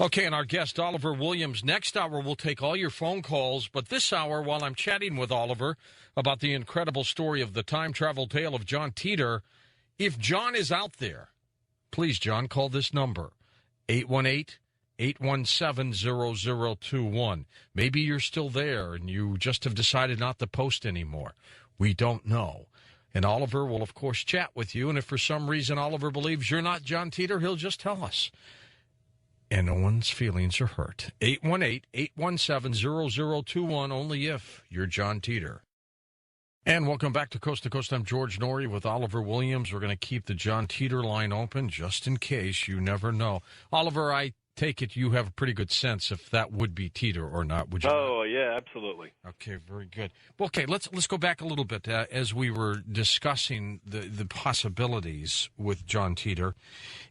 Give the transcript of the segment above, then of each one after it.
Okay, and our guest, Oliver Williams. Next hour, we'll take all your phone calls. But this hour, while I'm chatting with Oliver about the incredible story of the time travel tale of John Titor, if John is out there, please, John, call this number, 818-817-0021. Maybe you're still there and you just have decided not to post anymore. We don't know. And Oliver will, of course, chat with you. And if for some reason Oliver believes you're not John Titor, he'll just tell us. And no one's feelings are hurt. 818-817-0021, only if you're John Titor. And welcome back to Coast to Coast. I'm George Norrie with Oliver Williams. We're going to keep the John Titor line open just in case. You never know. Oliver, I take it you have a pretty good sense if that would be Titor or not, would you? Oh, yeah, absolutely. Okay, very good. Well, okay, let's go back a little bit as we were discussing the possibilities with John Titor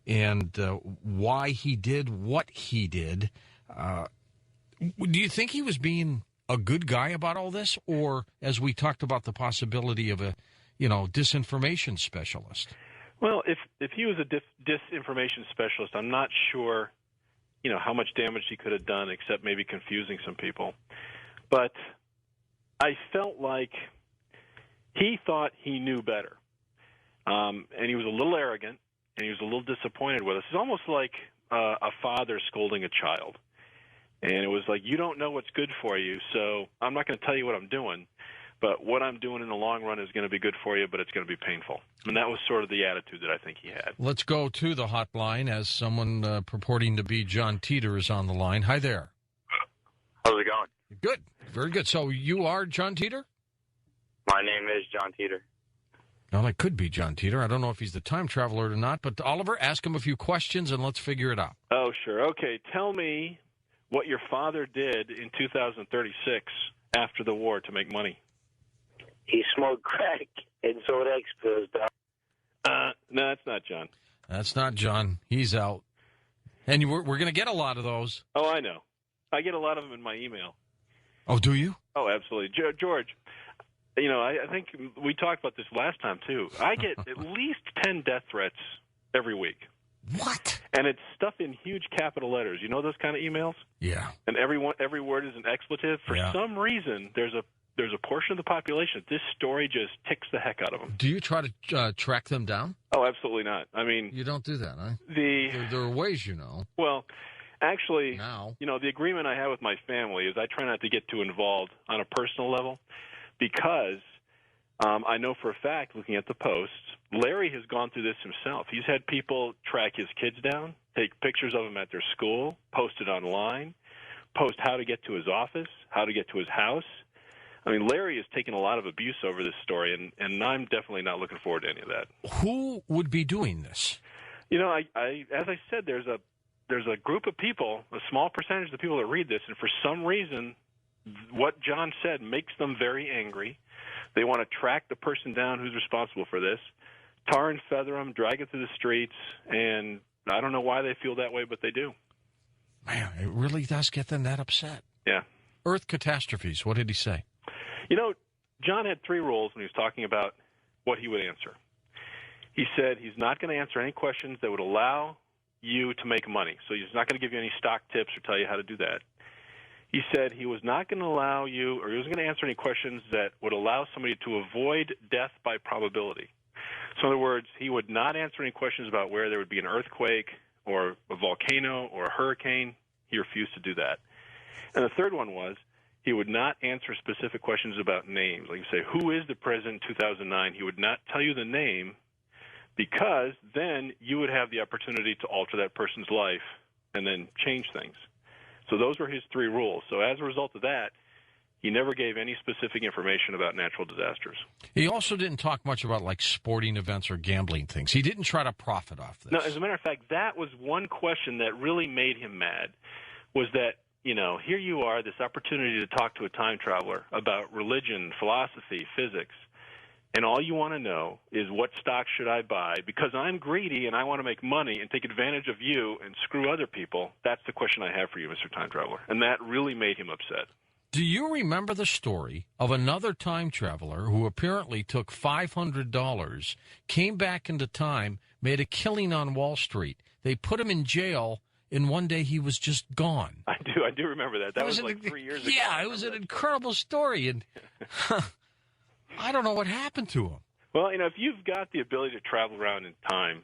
and why he did what he did. Do you think he was being a good guy about all this, or as we talked about the possibility of a, disinformation specialist? Well, if he was a disinformation specialist, I'm not sure how much damage he could have done except maybe confusing some people. But I felt like he thought he knew better. And he was a little arrogant, and he was a little disappointed with us. It's almost like a father scolding a child. And it was like, you don't know what's good for you, so I'm not going to tell you what I'm doing. But what I'm doing in the long run is going to be good for you, but it's going to be painful. And that was sort of the attitude that I think he had. Let's go to the hotline as someone purporting to be John Titor is on the line. Hi there. How's it going? Good. Very good. So you are John Titor? My name is John Titor. Well, it could be John Titor. I don't know if he's the time traveler or not. But, Oliver, ask him a few questions, and let's figure it out. Oh, sure. Okay, tell me what your father did in 2036 after the war to make money. He smoked crack and sold X pills, Doc. No, that's not John. That's not John. He's out. And we're going to get a lot of those. Oh, I know. I get a lot of them in my email. Oh, do you? Oh, absolutely. George, I think we talked about this last time, too. I get at least 10 death threats every week. What? And it's stuff in huge capital letters. You know those kind of emails? Yeah. And every word is an expletive. For some reason, there's a portion of the population, this story just ticks the heck out of them. Do you try to track them down? Oh, absolutely not. I mean... You don't do that, huh? There are ways, Well, actually, now. The agreement I have with my family is I try not to get too involved on a personal level because I know for a fact, looking at the posts, Larry has gone through this himself. He's had people track his kids down, take pictures of them at their school, post it online, post how to get to his office, how to get to his house. I mean, Larry has taken a lot of abuse over this story, and I'm definitely not looking forward to any of that. Who would be doing this? As I said, there's a group of people, a small percentage of the people that read this, and for some reason, what John said makes them very angry. They want to track the person down who's responsible for this, tar and feather them, drag it through the streets, and I don't know why they feel that way, but they do. Man, it really does get them that upset. Yeah. Earth catastrophes, what did he say? John had 3 rules when he was talking about what he would answer. He said he's not going to answer any questions that would allow you to make money. So he's not going to give you any stock tips or tell you how to do that. He said he was not going to allow you, or he wasn't going to answer any questions that would allow somebody to avoid death by probability. So in other words, he would not answer any questions about where there would be an earthquake or a volcano or a hurricane. He refused to do that. And the third one was he would not answer specific questions about names. Like you say, who is the president in 2009? He would not tell you the name because then you would have the opportunity to alter that person's life and then change things. So those were his 3 rules. So as a result of that, he never gave any specific information about natural disasters. He also didn't talk much about, sporting events or gambling things. He didn't try to profit off this. No, as a matter of fact, that was one question that really made him mad, was that, here you are, this opportunity to talk to a time traveler about religion, philosophy, physics, and all you want to know is what stock should I buy because I'm greedy and I want to make money and take advantage of you and screw other people. That's the question I have for you, Mr. Time Traveler. And that really made him upset. Do you remember the story of another time traveler who apparently took $500, came back into time, made a killing on Wall Street? They put him in jail, and one day he was just gone. I do remember that. That was like 3 years ago. Yeah, it was an incredible story, and I don't know what happened to him. Well, if you've got the ability to travel around in time,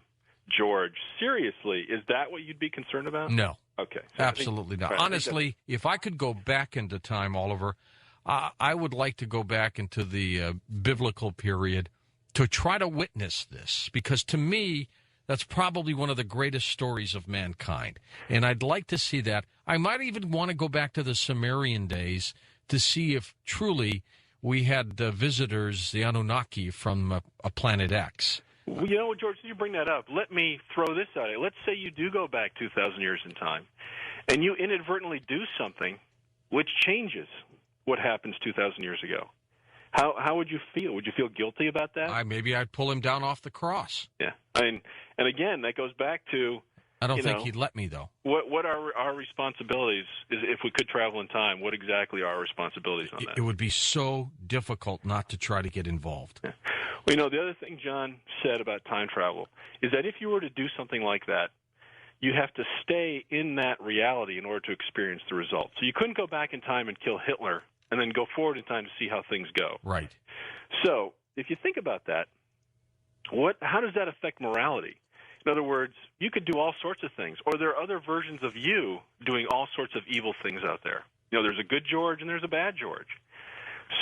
George, seriously, is that what you'd be concerned about? No. Okay. So Absolutely not. right, Honestly, if I could go back into time, Oliver, I would like to go back into the biblical period to try to witness this, because to me, that's probably one of the greatest stories of mankind. And I'd like to see that. I might even want to go back to the Sumerian days to see if truly we had visitors, the Anunnaki, from a planet X. Well, George, since you bring that up, let me throw this at you. Let's say you do go back 2,000 years in time, and you inadvertently do something which changes what happens 2,000 years ago. How would you feel? Would you feel guilty about that? Maybe I'd pull him down off the cross. Yeah. And again, that goes back to... I don't think he'd let me, though. What are our responsibilities? If we could travel in time, what exactly are our responsibilities on that? It would be so difficult not to try to get involved. Yeah. Well, the other thing John said about time travel is that if you were to do something like that, you have to stay in that reality in order to experience the results. So you couldn't go back in time and kill Hitler and then go forward in time to see how things go. Right. So if you think about that, how does that affect morality? In other words, you could do all sorts of things, or there are other versions of you doing all sorts of evil things out there. There's a good George and there's a bad George.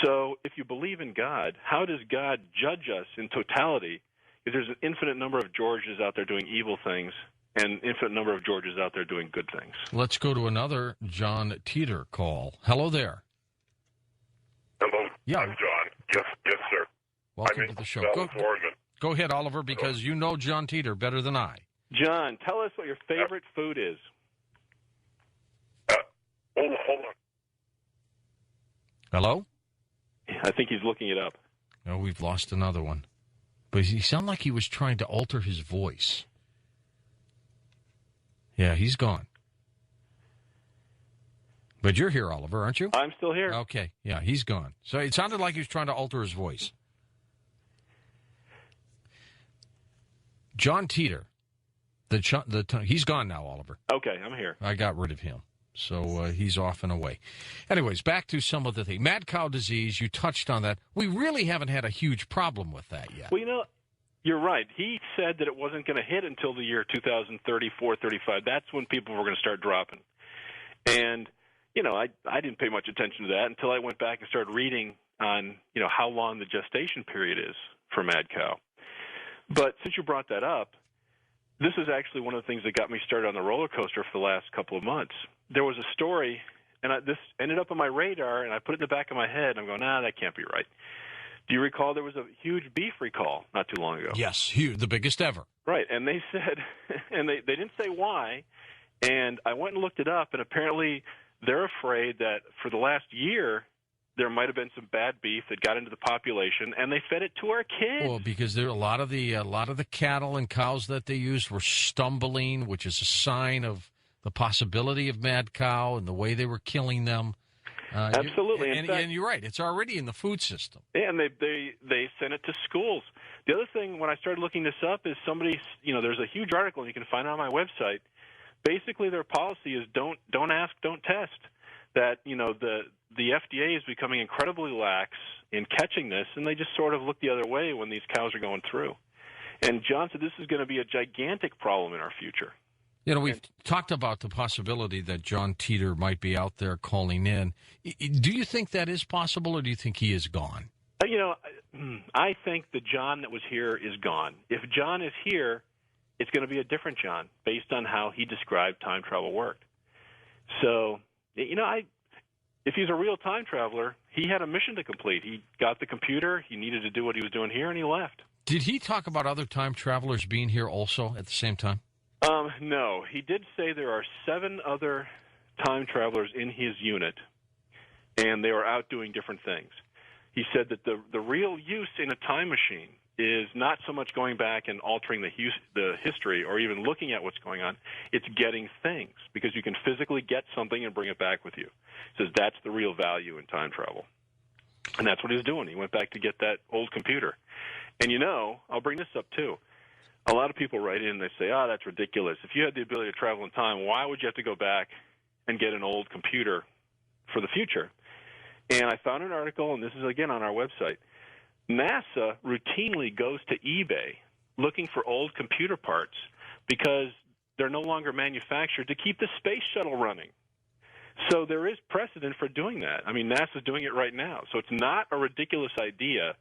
So if you believe in God, how does God judge us in totality if there's an infinite number of Georges out there doing evil things and an infinite number of Georges out there doing good things? Let's go to another John Titor call. Hello there. Hello. Yeah. I'm John. Yes, sir. Welcome to the show. Go ahead, Oliver, because you know John Titor better than I. John, tell us what your favorite food is. Hold on. Hello? I think he's looking it up. No, we've lost another one. But he sounded like he was trying to alter his voice. Yeah, he's gone. But you're here, Oliver, aren't you? I'm still here. Okay, yeah, he's gone. So it sounded like he was trying to alter his voice. John Titor, he's gone now, Oliver. Okay, I'm here. I got rid of him. So he's off and away. Anyways, back to some of the things. Mad cow disease, you touched on that. We really haven't had a huge problem with that yet. Well, you're right. He said that it wasn't going to hit until the year 2034, 35. That's when people were going to start dropping. And, I didn't pay much attention to that until I went back and started reading on, how long the gestation period is for mad cow. But since you brought that up, this is actually one of the things that got me started on the roller coaster for the last couple of months. There was a story, and this ended up on my radar, and I put it in the back of my head, and I'm going, that can't be right. Do you recall there was a huge beef recall not too long ago? Yes, huge, the biggest ever. Right, and they said, and they didn't say why, and I went and looked it up, and apparently they're afraid that for the last year there might have been some bad beef that got into the population, and they fed it to our kids. Well, because there a lot of the cattle and cows that they used were stumbling, which is a sign of the possibility of mad cow and the way they were killing them. Absolutely, and you're right; it's already in the food system. Yeah, and they sent it to schools. The other thing, when I started looking this up, is there's a huge article, and you can find it on my website. Basically, their policy is don't ask, don't test. That the FDA is becoming incredibly lax in catching this, and they just sort of look the other way when these cows are going through. And John said this is going to be a gigantic problem in our future. We've talked about the possibility that John Titor might be out there calling in. Do you think that is possible, or do you think he is gone? I think the John that was here is gone. If John is here, it's going to be a different John based on how he described time travel worked. So, if he's a real time traveler, he had a mission to complete. He got the computer, he needed to do what he was doing here, and he left. Did he talk about other time travelers being here also at the same time? No. He did say there are 7 other time travelers in his unit, and they were out doing different things. He said that the real use in a time machine is not so much going back and altering the history or even looking at what's going on. It's getting things, because you can physically get something and bring it back with you. He says that's the real value in time travel. And that's what he was doing. He went back to get that old computer. And I'll bring this up too. a lot of people write in and they say, "Oh, that's ridiculous. If you had the ability to travel in time, why would you have to go back and get an old computer for the future?" And I found an article, and this is again on our website. NASA routinely goes to eBay looking for old computer parts because they're no longer manufactured to keep the space shuttle running. So there is precedent for doing that. I mean, NASA's doing it right now. So it's not a ridiculous idea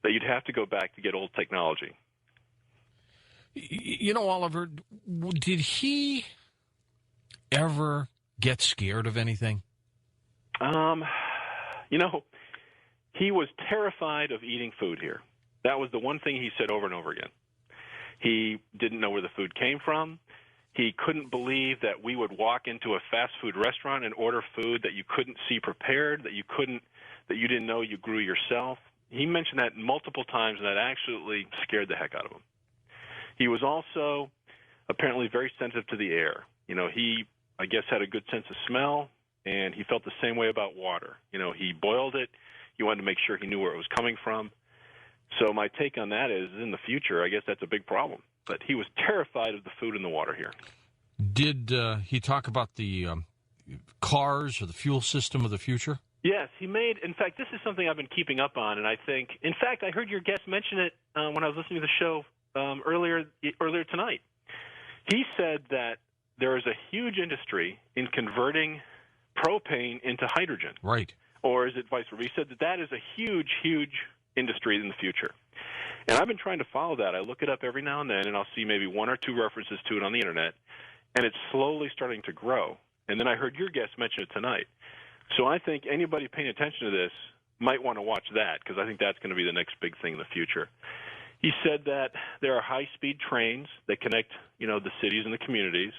that you'd have to go back to get old technology. You know, Oliver, did he ever get scared of anything? You know, he was terrified of eating food here. That was the one thing he said over and over again. He didn't know where the food came from. He couldn't believe that we would walk into a fast food restaurant and order food that you couldn't see prepared, that you didn't know you grew yourself. He mentioned that multiple times, and that absolutely scared the heck out of him. He was also apparently very sensitive to the air. You know, he, I guess, had a good sense of smell, and he felt the same way about water. You know, he boiled it. He wanted to make sure he knew where it was coming from. So my take on that is, in the future, I guess that's a big problem. But he was terrified of the food and the water here. Did he talk about the cars or the fuel system of the future? Yes, he made. In fact, this is something I've been keeping up on, and I think, in fact, I heard your guest mention it when I was listening to the show earlier tonight. He said that there is a huge industry in converting propane into hydrogen. Right. Or is it vice versa? He said that is a huge, huge industry in the future. And I've been trying to follow that. I look it up every now and then, and I'll see maybe one or two references to it on the Internet, and it's slowly starting to grow. And then I heard your guest mention it tonight. So I think anybody paying attention to this might want to watch that, because I think that's going to be the next big thing in the future. He said that there are high-speed trains that connect, you know, the cities and the communities.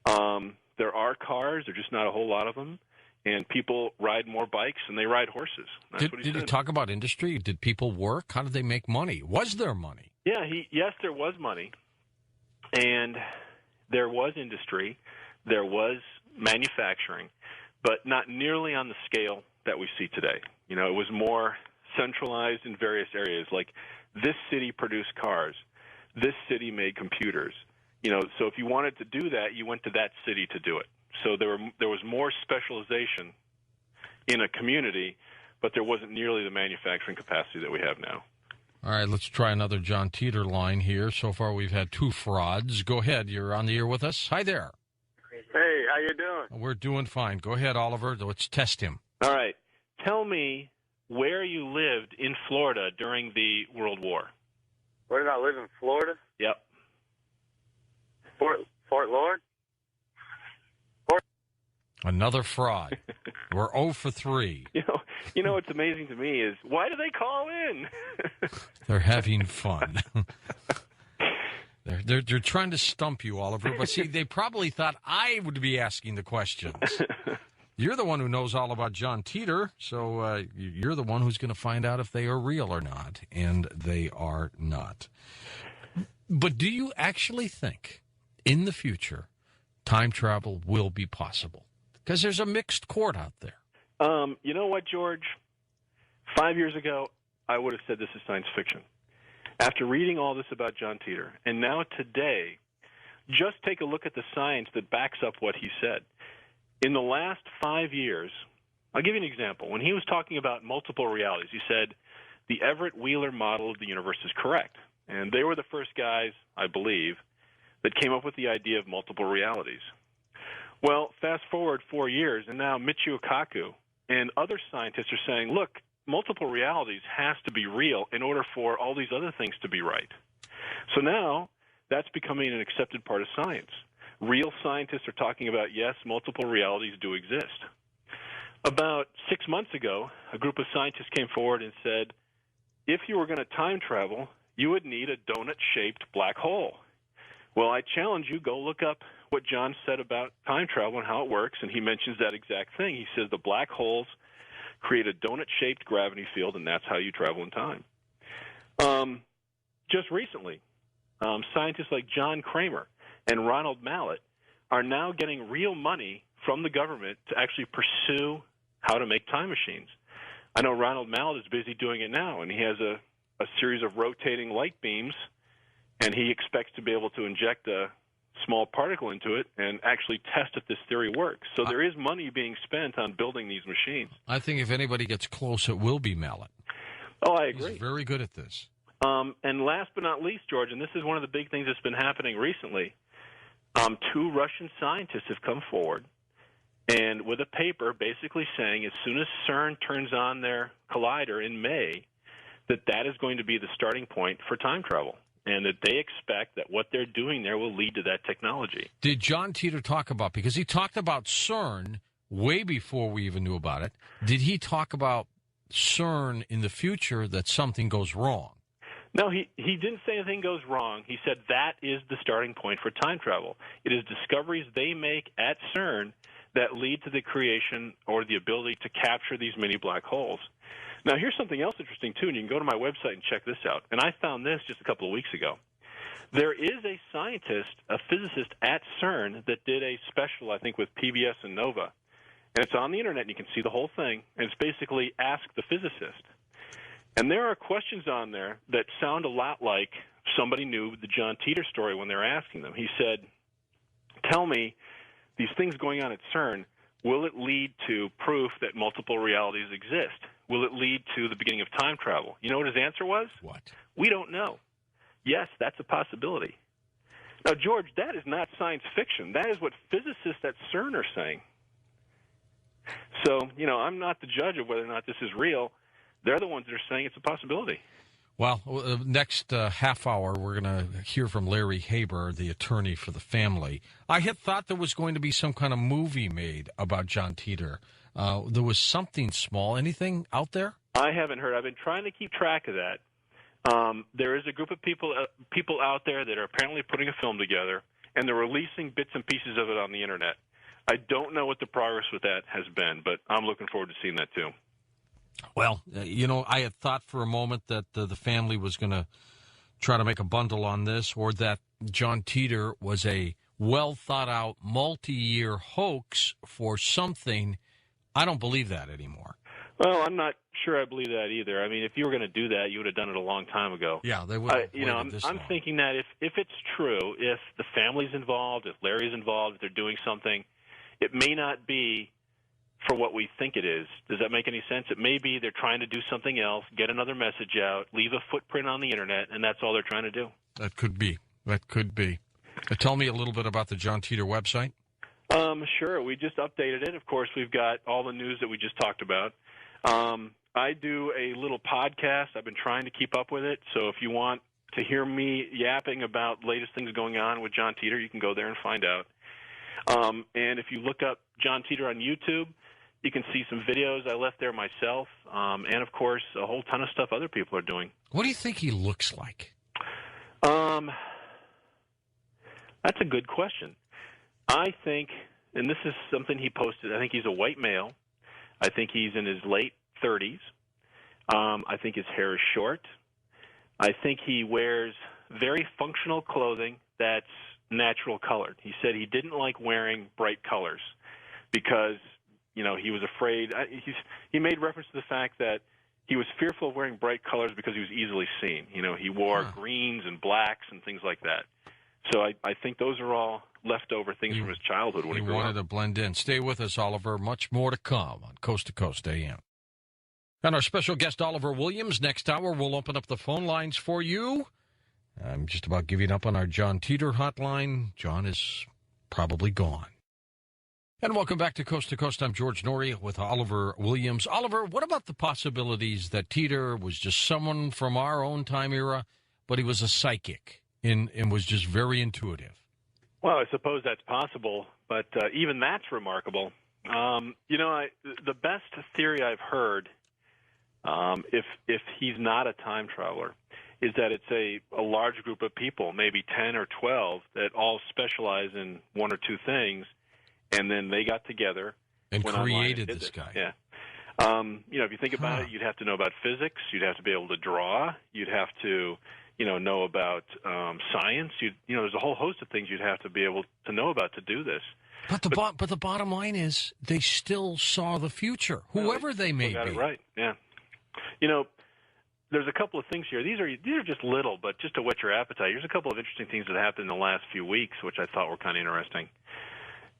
There are cars. There are just not a whole lot of them. And people ride more bikes and they ride horses. That's what he said. Did he talk about industry? Did people work? How did they make money? Was there money? Yeah, yes, there was money. And there was industry. There was manufacturing, but not nearly on the scale that we see today. You know, it was more centralized in various areas. Like this city produced cars. This city made computers. You know, so if you wanted to do that, you went to that city to do it. So there was more specialization in a community, but there wasn't nearly the manufacturing capacity that we have now. All right, let's try another John Titor line here. So far we've had two frauds. Go ahead. You're on the air with us. Hi there. Hey, how you doing? We're doing fine. Go ahead, Oliver. Let's test him. All right. Tell me where you lived in Florida during the World War. Where did I live in Florida? Yep. Fort Lord? Another fraud. We're 0 for 3. You know what's amazing to me is, why do they call in? They're having fun. They're trying to stump you, Oliver. But see, they probably thought I would be asking the questions. You're the one who knows all about John Titor, so you're the one who's going to find out if they are real or not, and they are not. But do you actually think in the future time travel will be possible? Because there's a mixed court out there. You know what, George? 5 years ago, I would have said this is science fiction. After reading all this about John Titor, and now today, just take a look at the science that backs up what he said. In the last 5 years, I'll give you an example. When he was talking about multiple realities, he said the Everett Wheeler model of the universe is correct. And they were the first guys, I believe, that came up with the idea of multiple realities. Well, fast forward 4 years, and now Michio Kaku and other scientists are saying, look, multiple realities has to be real in order for all these other things to be right. So now that's becoming an accepted part of science. Real scientists are talking about, yes, multiple realities do exist. About 6 months ago, a group of scientists came forward and said, if you were going to time travel, you would need a donut-shaped black hole. Well, I challenge you, go look up what John said about time travel and how it works, and he mentions that exact thing. He says the black holes create a donut-shaped gravity field, and that's how you travel in time. Just recently, scientists like John Kramer and Ronald Mallet are now getting real money from the government to actually pursue how to make time machines. I know Ronald Mallet is busy doing it now, and he has a series of rotating light beams, and he expects to be able to inject a small particle into it and actually test if this theory works. So there is money being spent on building these machines. I think if anybody gets close, it will be Mallet. Oh, I agree. He's very good at this. And last but not least, George, and this is one of the big things that's been happening recently, 2 Russian scientists have come forward and with a paper basically saying as soon as CERN turns on their collider in May, that is going to be the starting point for time travel, and that they expect that what they're doing there will lead to that technology. Did John Titor talk about, because he talked about CERN way before we even knew about it, did he talk about CERN in the future that something goes wrong? No, he didn't say anything goes wrong. He said that is the starting point for time travel. It is discoveries they make at CERN that lead to the creation or the ability to capture these mini black holes. Now, here's something else interesting, too, and you can go to my website and check this out. And I found this just a couple of weeks ago. There is a scientist, a physicist at CERN that did a special, I think, with PBS and Nova. And it's on the Internet, and you can see the whole thing. And it's basically Ask the Physicist. And there are questions on there that sound a lot like somebody knew the John Titor story when they were asking them. He said, tell me, these things going on at CERN, will it lead to proof that multiple realities exist? Will it lead to the beginning of time travel? You know what his answer was? What? We don't know. Yes, that's a possibility. Now, George, that is not science fiction. That is what physicists at CERN are saying. So, I'm not the judge of whether or not this is real. They're the ones that are saying it's a possibility. Well, next half hour, we're going to hear from Larry Haber, the attorney for the family. I had thought there was going to be some kind of movie made about John Titor. There was something small. Anything out there? I haven't heard. I've been trying to keep track of that. There is a group of people out there that are apparently putting a film together, and they're releasing bits and pieces of it on the Internet. I don't know what the progress with that has been, but I'm looking forward to seeing that too. Well, I had thought for a moment that the family was going to try to make a bundle on this, or that John Titor was a well-thought-out, multi-year hoax for something. I don't believe that anymore. Well, I'm not sure I believe that either. I mean, if you were going to do that, you would have done it a long time ago. Yeah, they would have. I'm thinking that if it's true, if the family's involved, if Larry's involved, if they're doing something, it may not be for what we think it is. Does that make any sense? It may be they're trying to do something else, get another message out, leave a footprint on the Internet, and that's all they're trying to do. That could be. Tell me a little bit about the John Titor website. Sure. We just updated it. Of course, we've got all the news that we just talked about. I do a little podcast. I've been trying to keep up with it. So if you want to hear me yapping about latest things going on with John Titor, you can go there and find out. And if you look up John Titor on YouTube, you can see some videos I left there myself, and, of course, a whole ton of stuff other people are doing. What do you think he looks like? That's a good question. I think, and this is something he posted, I think he's a white male. I think he's in his late 30s. I think his hair is short. I think he wears very functional clothing that's natural colored. He said he didn't like wearing bright colors because he was afraid. He made reference to the fact that he was fearful of wearing bright colors because he was easily seen. He wore greens and blacks and things like that. So I think those are all leftover things from his childhood when he grew up. He wanted to blend in. Stay with us, Oliver. Much more to come on Coast to Coast AM. And our special guest, Oliver Williams. Next hour, we'll open up the phone lines for you. I'm just about giving up on our John Titor hotline. John is probably gone. And welcome back to Coast. I'm George Norrie with Oliver Williams. Oliver, what about the possibilities that Titor was just someone from our own time era, but he was a psychic and was just very intuitive? Well, I suppose that's possible, but even that's remarkable. The best theory I've heard, if he's not a time traveler, is that it's a large group of people, maybe 10 or 12, that all specialize in one or two things, and then they got together and created this guy. Yeah. If you think about it, you'd have to know about physics. You'd have to be able to draw. You'd have to, know about science. There's a whole host of things you'd have to be able to know about to do this. But the bottom line is they still saw the future, whoever they may be. Got it right. Yeah. there's a couple of things here. These are just little, but just to whet your appetite. Here's a couple of interesting things that happened in the last few weeks, which I thought were kind of interesting.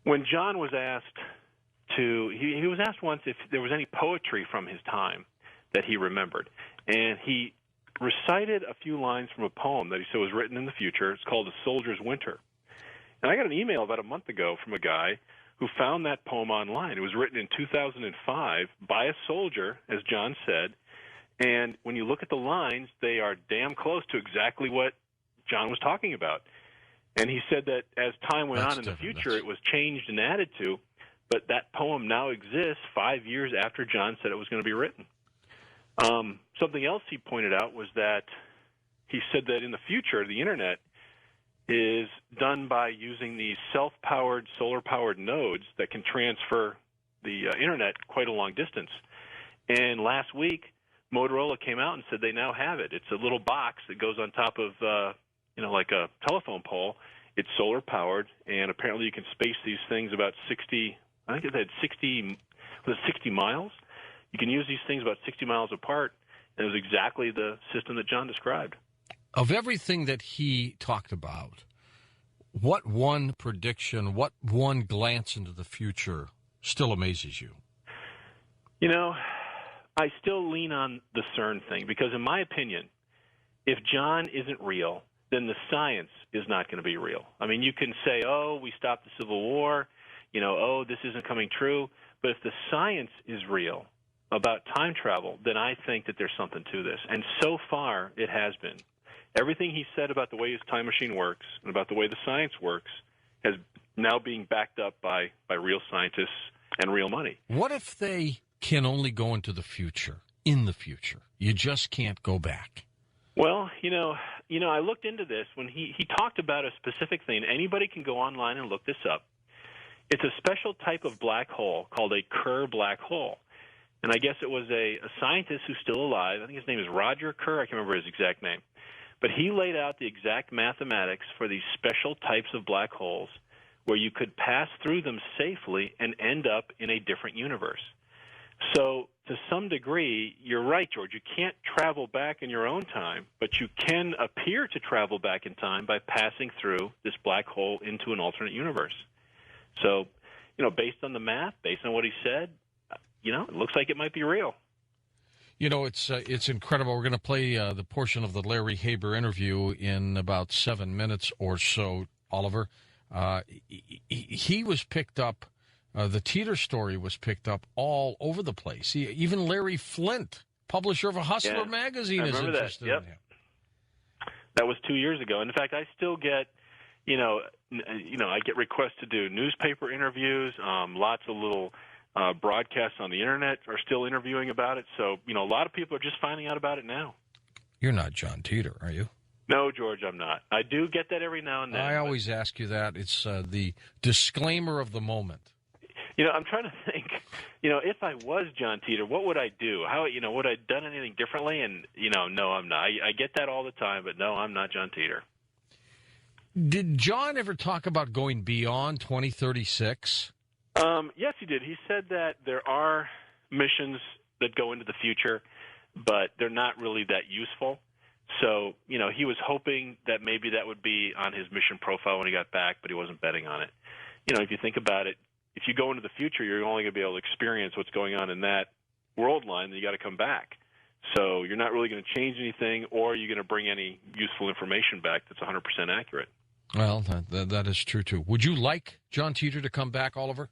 When John was asked he was asked once if there was any poetry from his time that he remembered, and he recited a few lines from a poem that he said was written in the future. It's called "A Soldier's Winter." And I got an email about a month ago from a guy who found that poem online. It was written in 2005 by a soldier, as John said, and when you look at the lines, they are damn close to exactly what John was talking about. And he said that as time went on in the future, it was changed and added to, but that poem now exists 5 years after John said it was going to be written. Something else he pointed out was that he said that in the future, the Internet is done by using these self-powered, solar-powered nodes that can transfer the Internet quite a long distance. And last week, Motorola came out and said they now have it. It's a little box that goes on top of, like a telephone pole. It's solar-powered, and apparently you can space these things about 60, I think it had 60 miles? You can use these things about 60 miles apart, and it was exactly the system that John described. Of everything that he talked about, what one prediction, what one glance into the future still amazes you? You know, I still lean on the CERN thing because, in my opinion, if John isn't real, then the science is not going to be real. I mean, you can say, oh, we stopped the Civil War, oh, this isn't coming true. But if the science is real about time travel, then I think that there's something to this. And so far, it has been. Everything he said about the way his time machine works and about the way the science works is now being backed up by real scientists and real money. What if they can only go into the future, in the future? You just can't go back. Well, I looked into this when he talked about a specific thing. Anybody can go online and look this up. It's a special type of black hole called a Kerr black hole. And I guess it was a scientist who's still alive. I think his name is Roger Kerr. I can't remember his exact name. But he laid out the exact mathematics for these special types of black holes where you could pass through them safely and end up in a different universe. So to some degree, you're right, George. You can't travel back in your own time, but you can appear to travel back in time by passing through this black hole into an alternate universe. So, based on the math, based on what he said, it looks like it might be real. It's incredible. We're going to play the portion of the Larry Haber interview in about 7 minutes or so, Oliver. He was picked up. The Titor story was picked up all over the place. Even Larry Flint, publisher of a Hustler magazine, is interested in him. That was 2 years ago. And in fact, I still get, I get requests to do newspaper interviews. Lots of little broadcasts on the Internet are still interviewing about it. So, a lot of people are just finding out about it now. You're not John Titor, are you? No, George, I'm not. I do get that every now and then. I always ask you that. It's the disclaimer of the moment. I'm trying to think, if I was John Titor, what would I do? How, would I have done anything differently? And, no, I'm not. I get that all the time, but no, I'm not John Titor. Did John ever talk about going beyond 2036? Yes, he did. He said that there are missions that go into the future, but they're not really that useful. So, he was hoping that maybe that would be on his mission profile when he got back, but he wasn't betting on it. If you think about it, if you go into the future, you're only going to be able to experience what's going on in that world line, then you got to come back. So you're not really going to change anything, or you're going to bring any useful information back that's 100% accurate. Well, that is true, too. Would you like John Titor to come back, Oliver?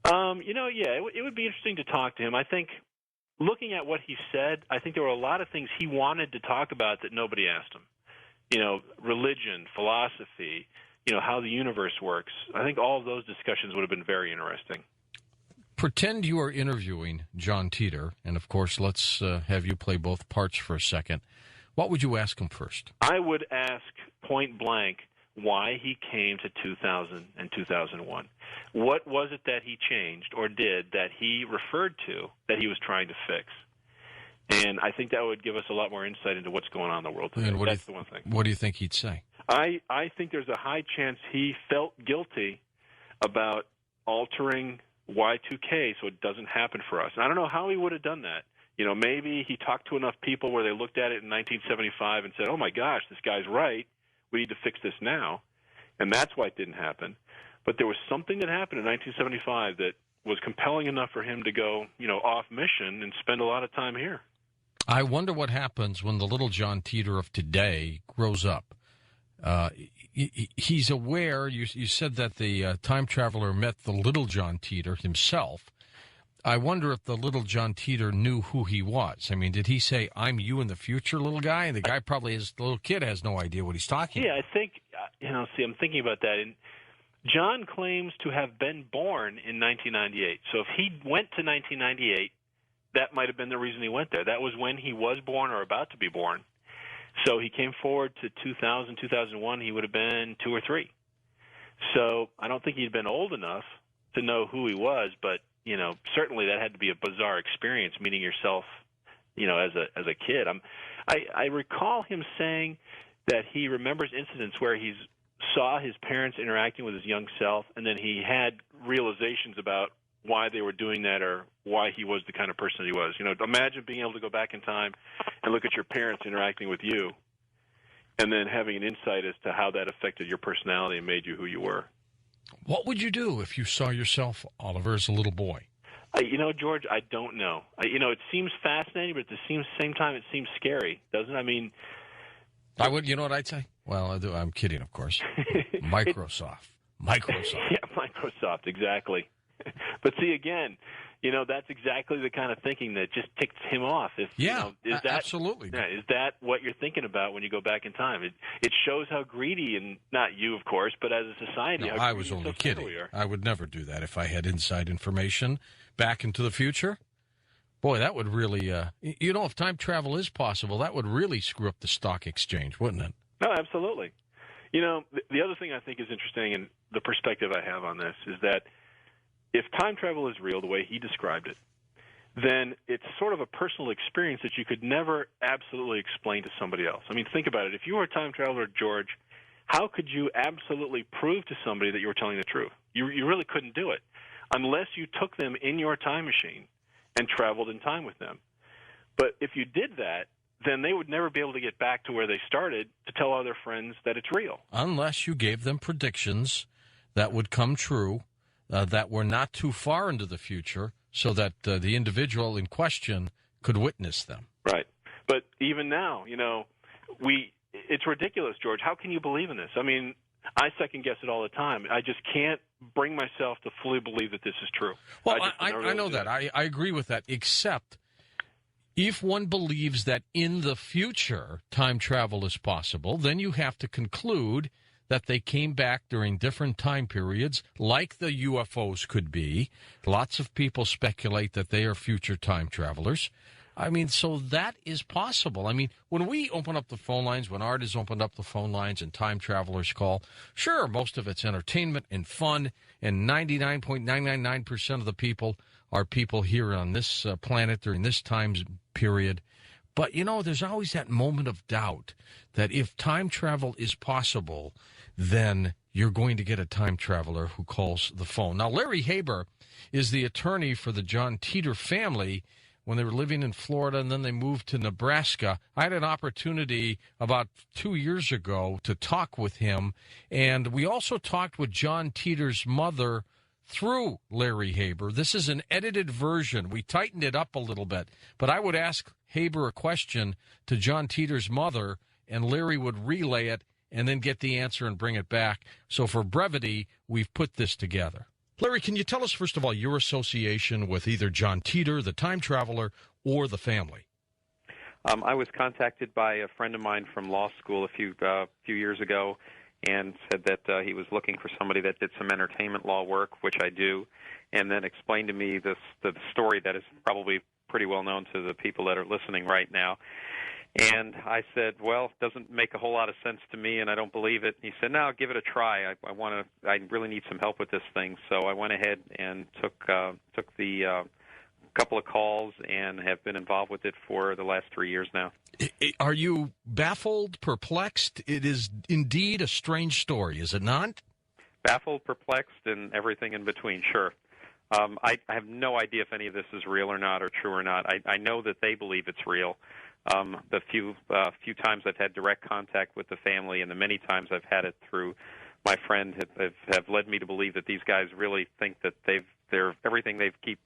It would be interesting to talk to him. I think looking at what he said, I think there were a lot of things he wanted to talk about that nobody asked him. Religion, philosophy, how the universe works. I think all of those discussions would have been very interesting. Pretend you are interviewing John Titor, and of course, let's have you play both parts for a second. What would you ask him first? I would ask point blank why he came to 2000 and 2001. What was it that he changed or did that he referred to that he was trying to fix? And I think that would give us a lot more insight into what's going on in the world today. That's the one thing. What do you think he'd say? I think there's a high chance he felt guilty about altering Y2K so it doesn't happen for us. And I don't know how he would have done that. Maybe he talked to enough people where they looked at it in 1975 and said, oh, my gosh, this guy's right. We need to fix this now. And that's why it didn't happen. But there was something that happened in 1975 that was compelling enough for him to go, off mission and spend a lot of time here. I wonder what happens when the little John Titor of today grows up. He's aware, you said that the time traveler met the little John Titor himself. I wonder if the little John Titor knew who he was. I mean, did he say, I'm you in the future, little guy? And the guy probably, the little kid has no idea what he's talking about. Yeah, I think, I'm thinking about that. And John claims to have been born in 1998. So if he went to 1998, that might have been the reason he went there. That was when he was born or about to be born. So he came forward to 2000, 2001, he would have been 2 or 3. So I don't think he'd been old enough to know who he was, but certainly that had to be a bizarre experience, meeting yourself, as a kid. I recall him saying that he remembers incidents where he saw his parents interacting with his young self, and then he had realizations about why they were doing that or why he was the kind of person that he was. Imagine being able to go back in time and look at your parents interacting with you, and then having an insight as to how that affected your personality and made you who you were. What would you do if you saw yourself, Oliver, as a little boy? George, I don't know. It seems fascinating, but at the same time, it seems scary, doesn't it? I mean, I would. You know what I'd say? Well, I'm kidding, of course. Microsoft. Yeah, Microsoft, exactly. But see, again, that's exactly the kind of thinking that just ticks him off. Absolutely. Yeah, is that what you're thinking about when you go back in time? It shows how greedy, and not you, of course, but as a society. No, I was only kidding. I would never do that if I had inside information back into the future. Boy, that would really, if time travel is possible, that would really screw up the stock exchange, wouldn't it? No, absolutely. The other thing I think is interesting, and the perspective I have on this, is that if time travel is real the way he described it, then it's sort of a personal experience that you could never absolutely explain to somebody else. I mean, think about it. If you were a time traveler, George, how could you absolutely prove to somebody that you were telling the truth? You really couldn't do it unless you took them in your time machine and traveled in time with them. But if you did that, then they would never be able to get back to where they started to tell other friends that it's real. Unless you gave them predictions that would come true, that were not too far into the future, so that the individual in question could witness them. Right. But even now, it's ridiculous, George. How can you believe in this? I mean, I second-guess it all the time. I just can't bring myself to fully believe that this is true. Well, I know that. I agree with that, except if one believes that in the future time travel is possible, then you have to conclude that they came back during different time periods, like the UFOs could be. Lots of people speculate that they are future time travelers. I mean, so that is possible. I mean, when we open up the phone lines, when Art has opened up the phone lines and time travelers call, sure, most of it's entertainment and fun, and 99.999% of the people are people here on this planet during this time period. But, there's always that moment of doubt that if time travel is possible, then you're going to get a time traveler who calls the phone. Now, Larry Haber is the attorney for the John Titor family when they were living in Florida and then they moved to Nebraska. I had an opportunity about 2 years ago to talk with him, and we also talked with John Titor's mother through Larry Haber. This is an edited version. We tightened it up a little bit, but I would ask Haber a question to John Titor's mother, and Larry would relay it and then get the answer and bring it back. So for brevity, we've put this together. Larry, can you tell us, first of all, your association with either John Titor, the time traveler, or the family? I was contacted by a friend of mine from law school a few years ago and said that he was looking for somebody that did some entertainment law work, which I do, and then explained to me the story that is probably pretty well known to the people that are listening right now. And I said, well, it doesn't make a whole lot of sense to me, and I don't believe it. He said, no, give it a try. I really need some help with this thing. So I went ahead and took the couple of calls and have been involved with it for the last 3 years now. Are you baffled, perplexed? It is indeed a strange story, is it not? Baffled, perplexed, and everything in between, sure. I have no idea if any of this is real or not, or true or not. I know that they believe it's real. The few times I've had direct contact with the family, and the many times I've had it through my friend, have led me to believe that these guys really think that everything they keep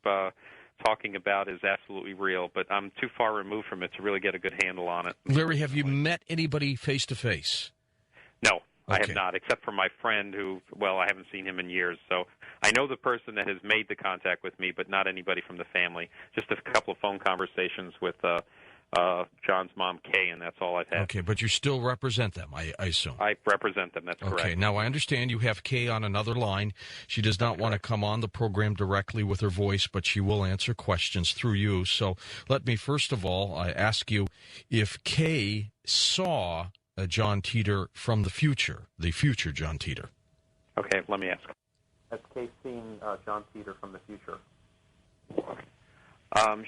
talking about is absolutely real. But I'm too far removed from it to really get a good handle on it. Larry, have you met anybody face to face? No. I Okay. have not, except for my friend who, well, I haven't seen him in years. So I know the person that has made the contact with me, but not anybody from the family. Just a couple of phone conversations with John's mom, Kay, and that's all I've had. Okay, but you still represent them, I assume. I represent them, that's correct. Okay, now I understand you have Kay on another line. She does not want to come on the program directly with her voice, but she will answer questions through you. So let me first of all ask you if Kay saw John Titor from the future John Titor. Okay, let me ask. Has Kay seen John Titor from the future?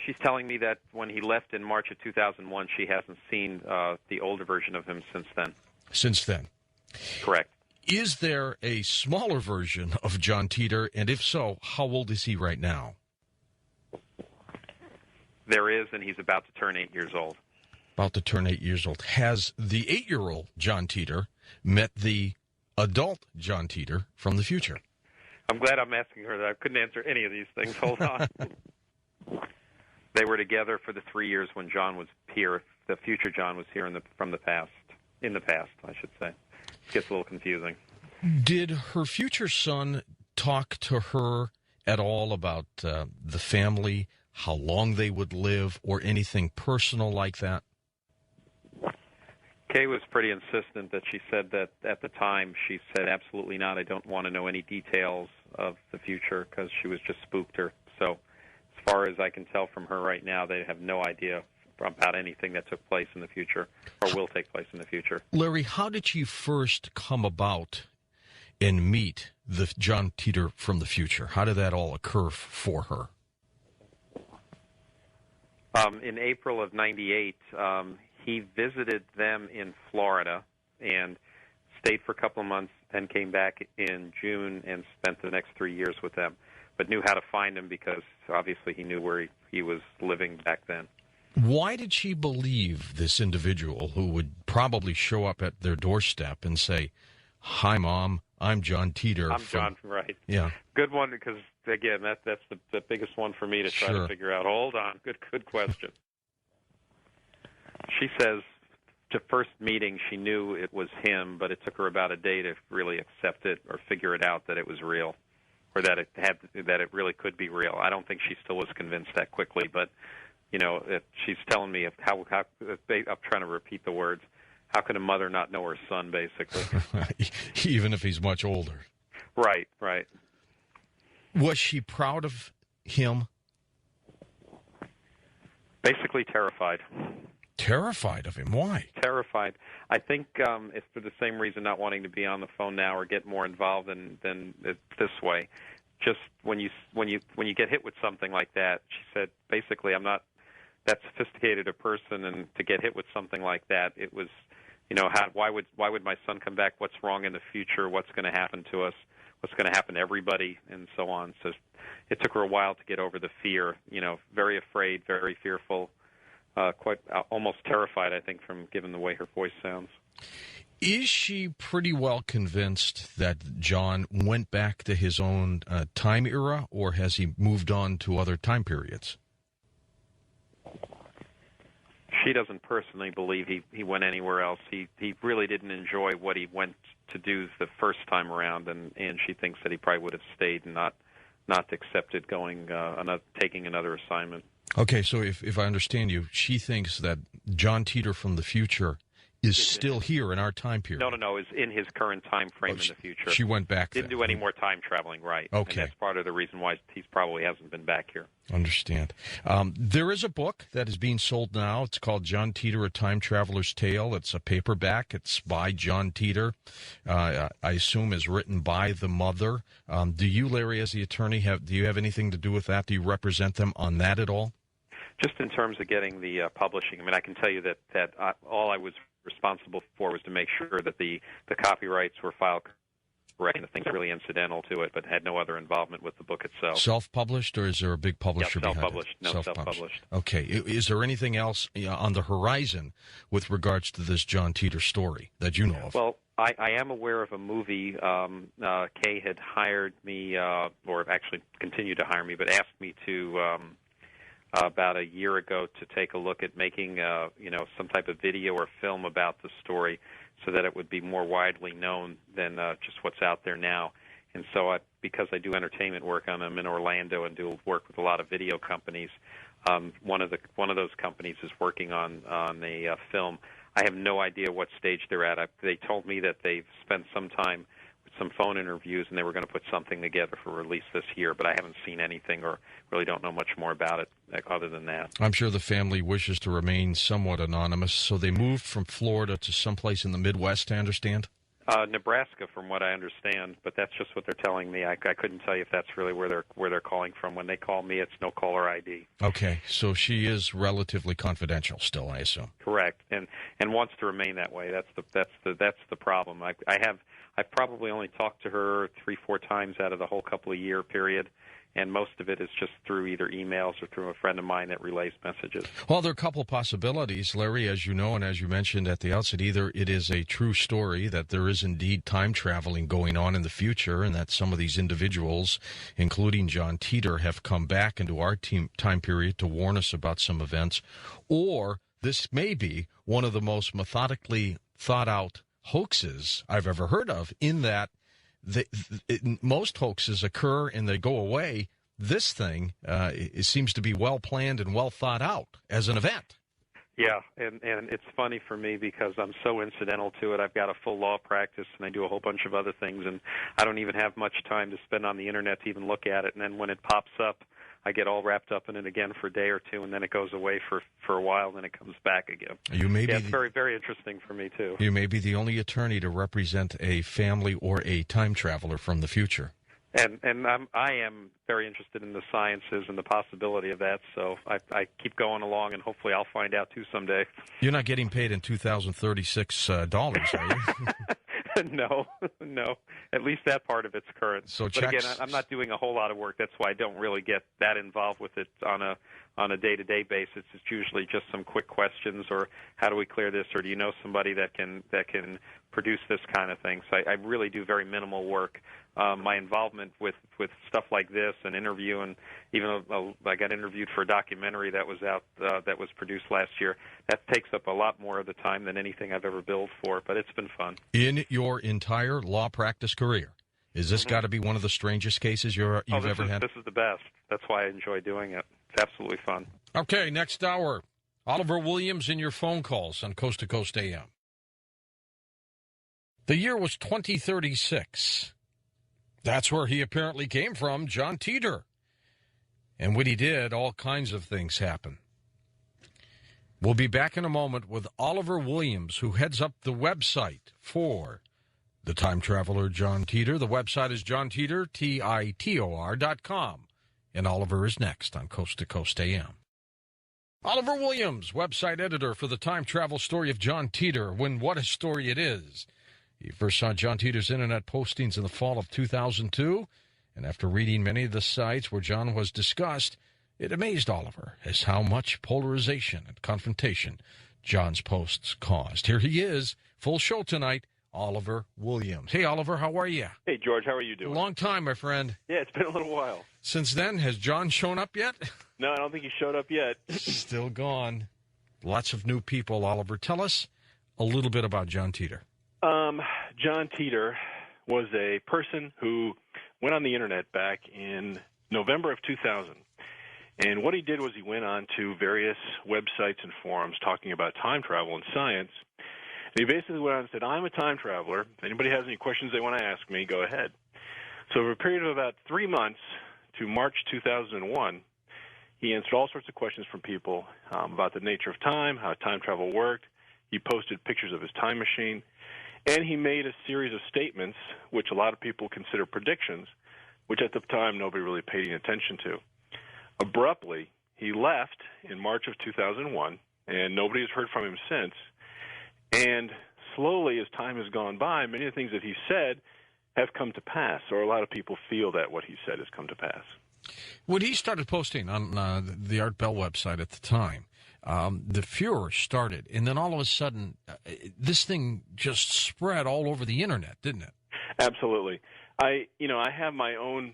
She's telling me that when he left in March of 2001, she hasn't seen the older version of him since then. Since then? Correct. Is there a smaller version of John Titor, and if so, how old is he right now? There is, and he's about to turn 8 years old. About to turn 8 years old. Has the 8-year-old John Titor met the adult John Titor from the future? I'm glad I'm asking her that. I couldn't answer any of these things. Hold on. They were together for the 3 years when John was here. The future John was here in the past, I should say. It gets a little confusing. Did her future son talk to her at all about the family, how long they would live, or anything personal like that? Kay was pretty insistent that she said that at the time she said, absolutely not, I don't want to know any details of the future because she was just spooked her. So as far as I can tell from her right now, they have no idea about anything that took place in the future or will take place in the future. Larry, how did you first come about and meet the John Titor from the future? How did that all occur for her? In April of '98, he visited them in Florida and stayed for a couple of months, then came back in June and spent the next 3 years with them, but knew how to find him because obviously he knew where he was living back then. Why did she believe this individual who would probably show up at their doorstep and say, "Hi, Mom, I'm John Titor"? I'm John, right. Yeah. Good one, because, again, that's the biggest one for me to try to figure out. Hold on. Good question. She says to first meeting she knew it was him, but it took her about a day to really accept it or figure it out that it was real, or that it really could be real. I don't think she still was convinced that quickly, but she's telling me how I'm trying to repeat the words. How can a mother not know her son, basically? Even if he's much older. Right. Was she proud of him? Basically terrified. Terrified of him? Why? Terrified. I think it's for the same reason, not wanting to be on the phone now or get more involved than this way. Just when you get hit with something like that, she said, basically, I'm not that sophisticated a person, and to get hit with something like that, it was, why would my son come back? What's wrong in the future? What's going to happen to us? What's going to happen to everybody, and so on. So it took her a while to get over the fear. Very afraid, very fearful. Quite almost terrified, I think, from given the way her voice sounds. Is she pretty well convinced that John went back to his own time era, or has he moved on to other time periods? She doesn't personally believe he went anywhere else. He really didn't enjoy what he went to do the first time around, and she thinks that he probably would have stayed and not accepted taking another assignment. Okay, so if I understand you, she thinks that John Titor from the future is still here in our time period. No, is in his current time frame in the future. She went back. Didn't do any more time traveling, right? Okay. And that's part of the reason why he probably hasn't been back here. Understand. There is a book that is being sold now. It's called John Titor, A Time Traveler's Tale. It's a paperback. It's by John Titor. I assume is written by the mother. Do you, Larry, as the attorney, do you have anything to do with that? Do you represent them on that at all? Just in terms of getting the publishing, I can tell you that all I was responsible for was to make sure that the copyrights were filed writing the things really incidental to it, but had no other involvement with the book itself. Self-published, or is there a big publisher behind it? Self-published. No, self-published. Okay. Is there anything else on the horizon with regards to this John Titor story that you know of? Well, I am aware of a movie. Kay had hired me, or actually continued to hire me, but asked me to about a year ago to take a look at making some type of video or film about the story, so that it would be more widely known than just what's out there now. And so, because I do entertainment work, I'm in Orlando and do work with a lot of video companies. One of those companies is working on a film. I have no idea what stage they're at. They told me that they've spent some time with some phone interviews, and they were going to put something together for release this year, but I haven't seen anything or really don't know much more about it other than that. I'm sure the family wishes to remain somewhat anonymous, so they moved from Florida to someplace in the Midwest, I understand? Nebraska, from what I understand, but that's just what they're telling me. I couldn't tell you if that's really where they're calling from. When they call me, it's no caller ID. Okay, so she is relatively confidential still, I assume. Correct, and wants to remain that way. That's the problem. I've probably only talked to her 3-4 times out of the whole couple of year period, and most of it is just through either emails or through a friend of mine that relays messages. Well, there are a couple of possibilities, Larry, as you know, and as you mentioned at the outset. Either it is a true story that there is indeed time traveling going on in the future, and that some of these individuals, including John Titor, have come back into our time period to warn us about some events, or this may be one of the most methodically thought out hoaxes I've ever heard of, in that most hoaxes occur and they go away. This thing it seems to be well planned and well thought out as an event. Yeah, and it's funny for me because I'm so incidental to it. I've got a full law practice, and I do a whole bunch of other things, and I don't even have much time to spend on the Internet to even look at it. And then when it pops up, I get all wrapped up in it again for a day or two, and then it goes away for a while, and then it comes back again. It's very, very interesting for me, too. You may be the only attorney to represent a family or a time traveler from the future. And I am very interested in the sciences and the possibility of that, so I keep going along, and hopefully I'll find out, too, someday. You're not getting paid in $2,036, are you? No. At least that part of it's current. So but again, I'm not doing a whole lot of work. That's why I don't really get that involved with it on a day-to-day basis. It's usually just some quick questions, or how do we clear this, or do you know somebody that can produce this kind of thing. So I really do very minimal work. My involvement with stuff like this and interview, and even I got interviewed for a documentary that was out that was produced last year. That takes up a lot more of the time than anything I've ever billed for, but it's been fun. In your entire law practice career, is this got to be one of the strangest cases you've ever had? This is the best. That's why I enjoy doing it. It's absolutely fun. Okay, next hour, Oliver Williams in your phone calls on Coast to Coast AM. The year was 2036. That's where he apparently came from, John Titor. And when he did, all kinds of things happen. We'll be back in a moment with Oliver Williams, who heads up the website for the time traveler John Titor. The website is johntitor, Titor.com. And Oliver is next on Coast to Coast AM. Oliver Williams, website editor for the time travel story of John Titor. What a story it is. He first saw John Titor's internet postings in the fall of 2002, and after reading many of the sites where John was discussed, it amazed Oliver as how much polarization and confrontation John's posts caused. Here he is, full show tonight, Oliver Williams. Hey, Oliver, how are you? Hey, George, how are you doing? Long time, my friend. Yeah, it's been a little while. Since then, has John shown up yet? No, I don't think he showed up yet. Still gone. Lots of new people, Oliver. Tell us a little bit about John Titor. John Titor was a person who went on the Internet back in November of 2000. And what he did was he went on to various websites and forums talking about time travel and science. And he basically went on and said, I'm a time traveler. If anybody has any questions they want to ask me, go ahead. So over a period of about 3 months to March 2001, he answered all sorts of questions from people about the nature of time, how time travel worked. He posted pictures of his time machine. And he made a series of statements, which a lot of people consider predictions, which at the time nobody really paid any attention to. Abruptly, he left in March of 2001, and nobody has heard from him since. And slowly, as time has gone by, many of the things that he said have come to pass, or a lot of people feel that what he said has come to pass. When he started posting on the Art Bell website at the time, the furor started, and then all of a sudden, this thing just spread all over the internet, didn't it? Absolutely. I have my own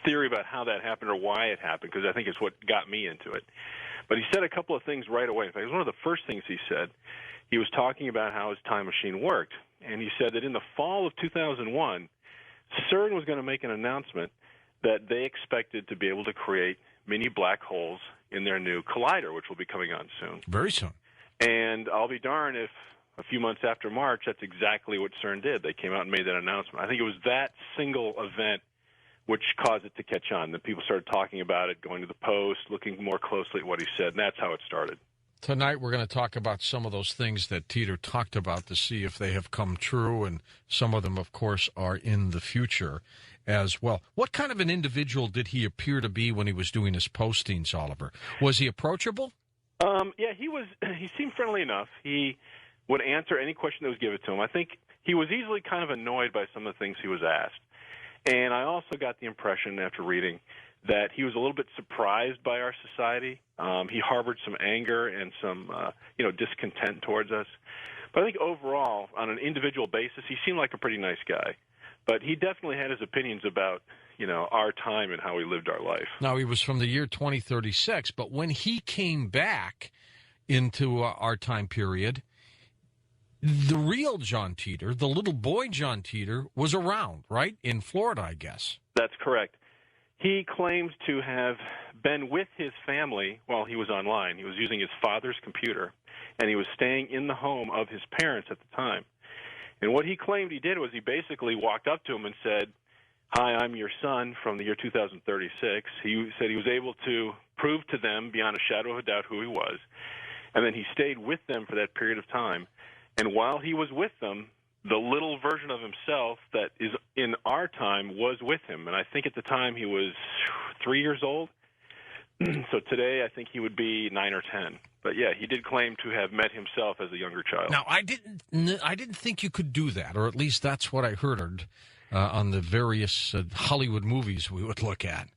theory about how that happened or why it happened, because I think it's what got me into it. But he said a couple of things right away. In fact, it was one of the first things he said. He was talking about how his time machine worked, and he said that in the fall of 2001, CERN was going to make an announcement that they expected to be able to create mini black holes in their new collider, which will be coming on soon. Very soon. And I'll be darned if a few months after March, that's exactly what CERN did. They came out and made that announcement. I think it was that single event which caused it to catch on. Then people started talking about it, going to the Post, looking more closely at what he said, and that's how it started. Tonight we're going to talk about some of those things that Titor talked about to see if they have come true, and some of them, of course, are in the future as well. What kind of an individual did he appear to be when he was doing his postings, Oliver? Was he approachable? Yeah, he seemed friendly enough. He would answer any question that was given to him. I think he was easily kind of annoyed by some of the things he was asked. And I also got the impression after reading that he was a little bit surprised by our society. He harbored some anger and some, discontent towards us. But I think overall, on an individual basis, he seemed like a pretty nice guy. But he definitely had his opinions about, our time and how we lived our life. Now, he was from the year 2036, but when he came back into our time period, the real John Titor, the little boy John Titor, was around, right? In Florida, I guess. That's correct. He claims to have been with his family while he was online. He was using his father's computer, and he was staying in the home of his parents at the time. And what he claimed he did was he basically walked up to him and said, "Hi, I'm your son from the year 2036. He said he was able to prove to them beyond a shadow of a doubt who he was. And then he stayed with them for that period of time. And while he was with them, the little version of himself that is in our time was with him. And I think at the time he was 3 years old. So today I think he would be 9 or 10. But yeah, he did claim to have met himself as a younger child. Now, I didn't think you could do that, or at least that's what I heard on the various Hollywood movies we would look at.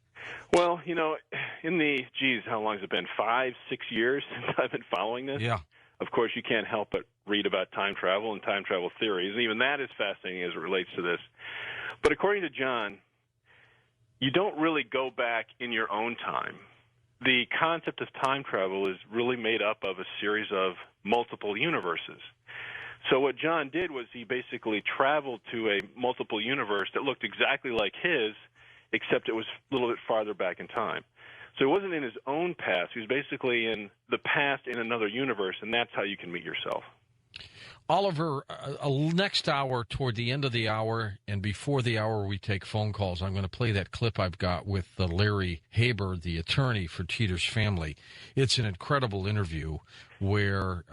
Well, in the, how long has it been? 5, 6 years since I've been following this? Yeah. Of course, you can't help but read about time travel and time travel theories, and even that is fascinating as it relates to this. But according to John, you don't really go back in your own time. The concept of time travel is really made up of a series of multiple universes. So what John did was he basically traveled to a multiple universe that looked exactly like his, except it was a little bit farther back in time. So he wasn't in his own past. He was basically in the past in another universe, and that's how you can meet yourself. Oliver, next hour, toward the end of the hour and before the hour we take phone calls, I'm going to play that clip I've got with Larry Haber, the attorney for Titor's family. It's an incredible interview where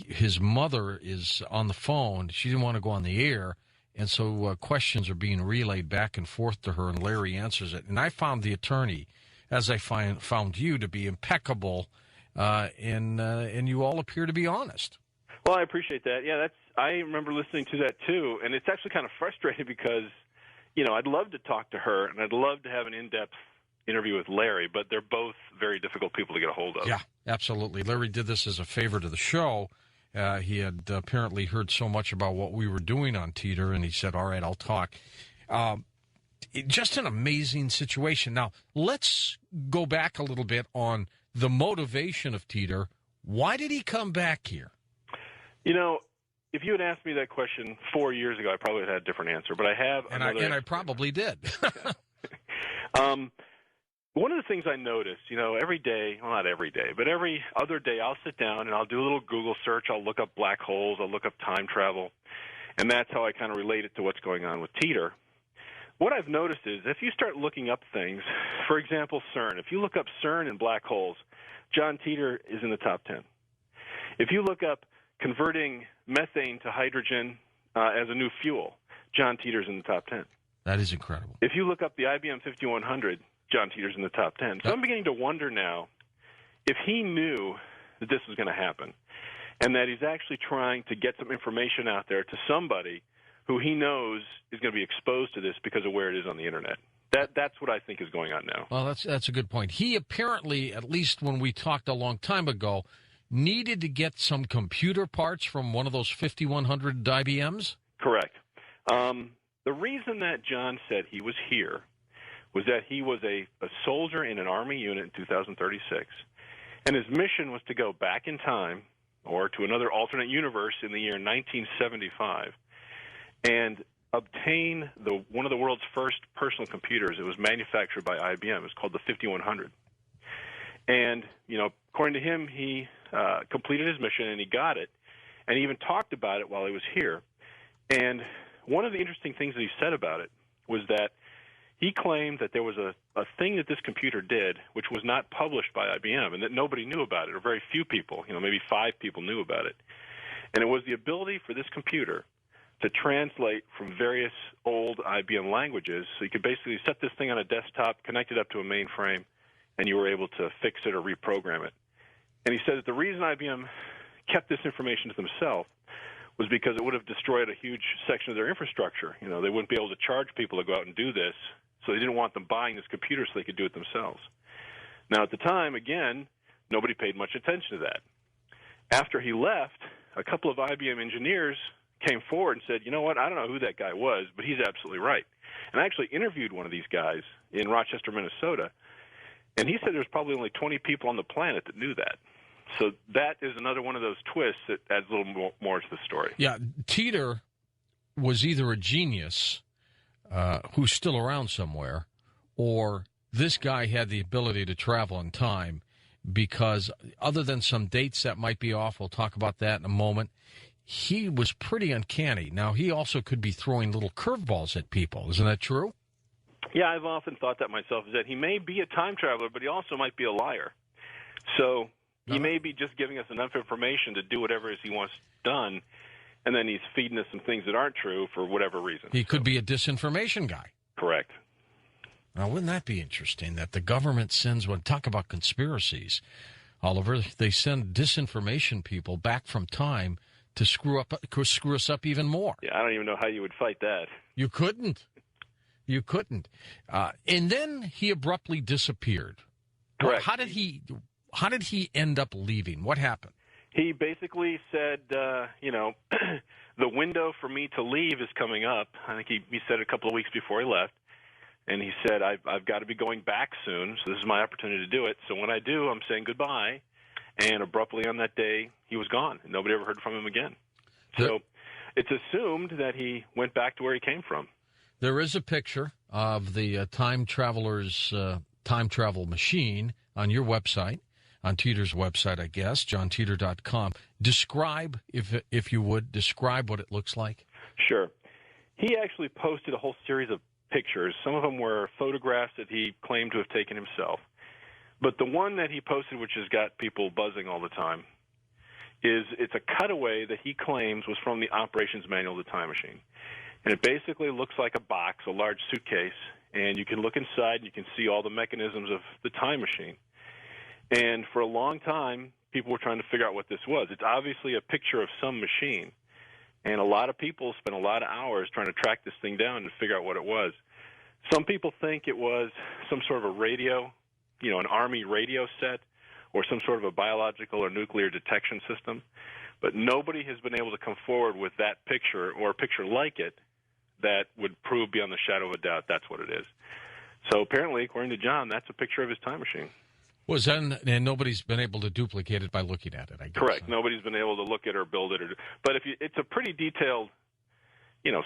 his mother is on the phone. She didn't want to go on the air, and so questions are being relayed back and forth to her, and Larry answers it. And I found the attorney, as I found you, to be impeccable, and you all appear to be honest. Well, I appreciate that. Yeah, I remember listening to that too, and it's actually kind of frustrating because, I'd love to talk to her, and I'd love to have an in-depth interview with Larry, but they're both very difficult people to get a hold of. Yeah, absolutely. Larry did this as a favor to the show. He had apparently heard so much about what we were doing on Titor, and he said, all right, I'll talk. Just an amazing situation. Now, let's go back a little bit on the motivation of Titor. Why did he come back here? If you had asked me that question 4 years ago, I probably would have had a different answer. But I have and I probably did. One of the things I noticed, every day, well, not every day, but every other day I'll sit down and I'll do a little Google search. I'll look up black holes. I'll look up time travel. And that's how I kind of relate it to what's going on with Titor. What I've noticed is if you start looking up things, for example, CERN, if you look up CERN and black holes, John Titor is in the top 10. If you look up converting methane to hydrogen as a new fuel, John Titor's in the top 10. That is incredible. If you look up the IBM 5100, John Titor's in the top 10. So I'm beginning to wonder now if he knew that this was going to happen and that he's actually trying to get some information out there to somebody who he knows is going to be exposed to this because of where it is on the internet. That's what I think is going on now. Well, that's a good point. He apparently, at least when we talked a long time ago, needed to get some computer parts from one of those 5100 IBMs? Correct. The reason that John said he was here was that he was a soldier in an Army unit in 2036, and his mission was to go back in time or to another alternate universe in the year 1975 and obtain one of the world's first personal computers. It was manufactured by IBM. It was called the 5100. And, according to him, he completed his mission and he got it, and he even talked about it while he was here. And one of the interesting things that he said about it was that he claimed that there was a thing that this computer did which was not published by IBM and that nobody knew about it, or very few people, maybe 5 people knew about it. And it was the ability for this computer to translate from various old IBM languages. So you could basically set this thing on a desktop, connect it up to a mainframe, and you were able to fix it or reprogram it. And he said that the reason IBM kept this information to themselves was because it would have destroyed a huge section of their infrastructure. They wouldn't be able to charge people to go out and do this, so they didn't want them buying this computer so they could do it themselves. Now, at the time, again, nobody paid much attention to that. After he left, a couple of IBM engineers came forward and said, you know what, I don't know who that guy was, but he's absolutely right. And I actually interviewed one of these guys in Rochester, Minnesota, and he said there's probably only 20 people on the planet that knew that. So that is another one of those twists that adds a little more to the story. Yeah, Titor was either a genius who's still around somewhere, or this guy had the ability to travel in time, because other than some dates that might be off, we'll talk about that in a moment, he was pretty uncanny. Now, he also could be throwing little curveballs at people. Isn't that true? Yeah, I've often thought that myself, is that he may be a time traveler, but he also might be a liar. So he may be just giving us enough information to do whatever it is he wants done, and then he's feeding us some things that aren't true for whatever reason. He could be a disinformation guy. Correct. Now, wouldn't that be interesting that the government sends, when talk about conspiracies, Oliver, they send disinformation people back from time to screw us up even more. Yeah, I don't even know how you would fight that. You couldn't. You couldn't. And then he abruptly disappeared. Correct. How did he end up leaving? What happened? He basically said, the window for me to leave is coming up. I think he said it a couple of weeks before he left. And he said, I've got to be going back soon, so this is my opportunity to do it. So when I do, I'm saying goodbye. And abruptly on that day, he was gone. Nobody ever heard from him again. So it's assumed that he went back to where he came from. There is a picture of the time traveler's time travel machine on your website, on Titor's website, I guess, johntitor.com. Describe, if you would, describe what it looks like. Sure. He actually posted a whole series of pictures. Some of them were photographs that he claimed to have taken himself. But the one that he posted, which has got people buzzing all the time, it's a cutaway that he claims was from the operations manual of the time machine. And it basically looks like a box, a large suitcase, and you can look inside and you can see all the mechanisms of the time machine. And for a long time, people were trying to figure out what this was. It's obviously a picture of some machine. And a lot of people spent a lot of hours trying to track this thing down and figure out what it was. Some people think it was some sort of a radio, an Army radio set, or some sort of a biological or nuclear detection system. But nobody has been able to come forward with that picture or a picture like it that would prove beyond the shadow of a doubt that's what it is. So apparently, according to John, that's a picture of his time machine. And nobody's been able to duplicate it by looking at it, I guess. Correct. Nobody's been able to look at it or build it. But it's a pretty detailed,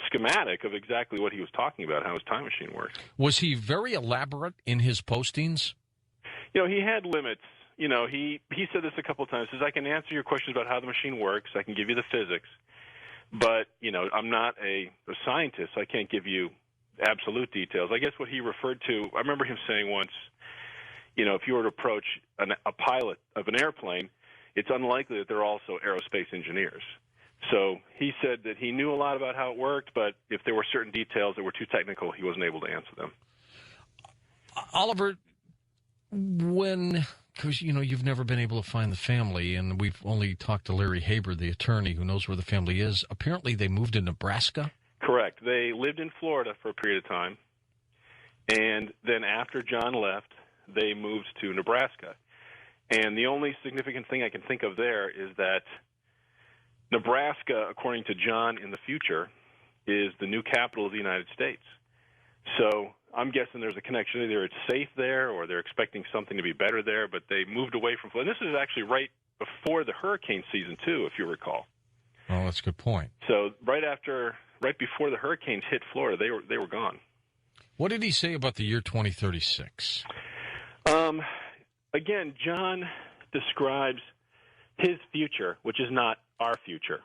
schematic of exactly what he was talking about, how his time machine works. Was he very elaborate in his postings? He had limits. He said this a couple of times. He says, I can answer your questions about how the machine works. I can give you the physics. But, I'm not a scientist. So I can't give you absolute details. I guess what he referred to, I remember him saying once, if you were to approach a pilot of an airplane, it's unlikely that they're also aerospace engineers. So he said that he knew a lot about how it worked, but if there were certain details that were too technical, he wasn't able to answer them. Oliver, because, you've never been able to find the family, and we've only talked to Larry Haber, the attorney who knows where the family is. Apparently they moved to Nebraska? Correct. They lived in Florida for a period of time, and then after John left, they moved to Nebraska. And the only significant thing I can think of there is that Nebraska, according to John in the future, is the new capital of the United States. So I'm guessing there's a connection. Either it's safe there or they're expecting something to be better there, but they moved away from Florida. And this is actually right before the hurricane season, too, if you recall. Oh, that's a good point. So right before the hurricanes hit Florida, they were gone. What did he say about the year 2036? Again, John describes his future, which is not our future.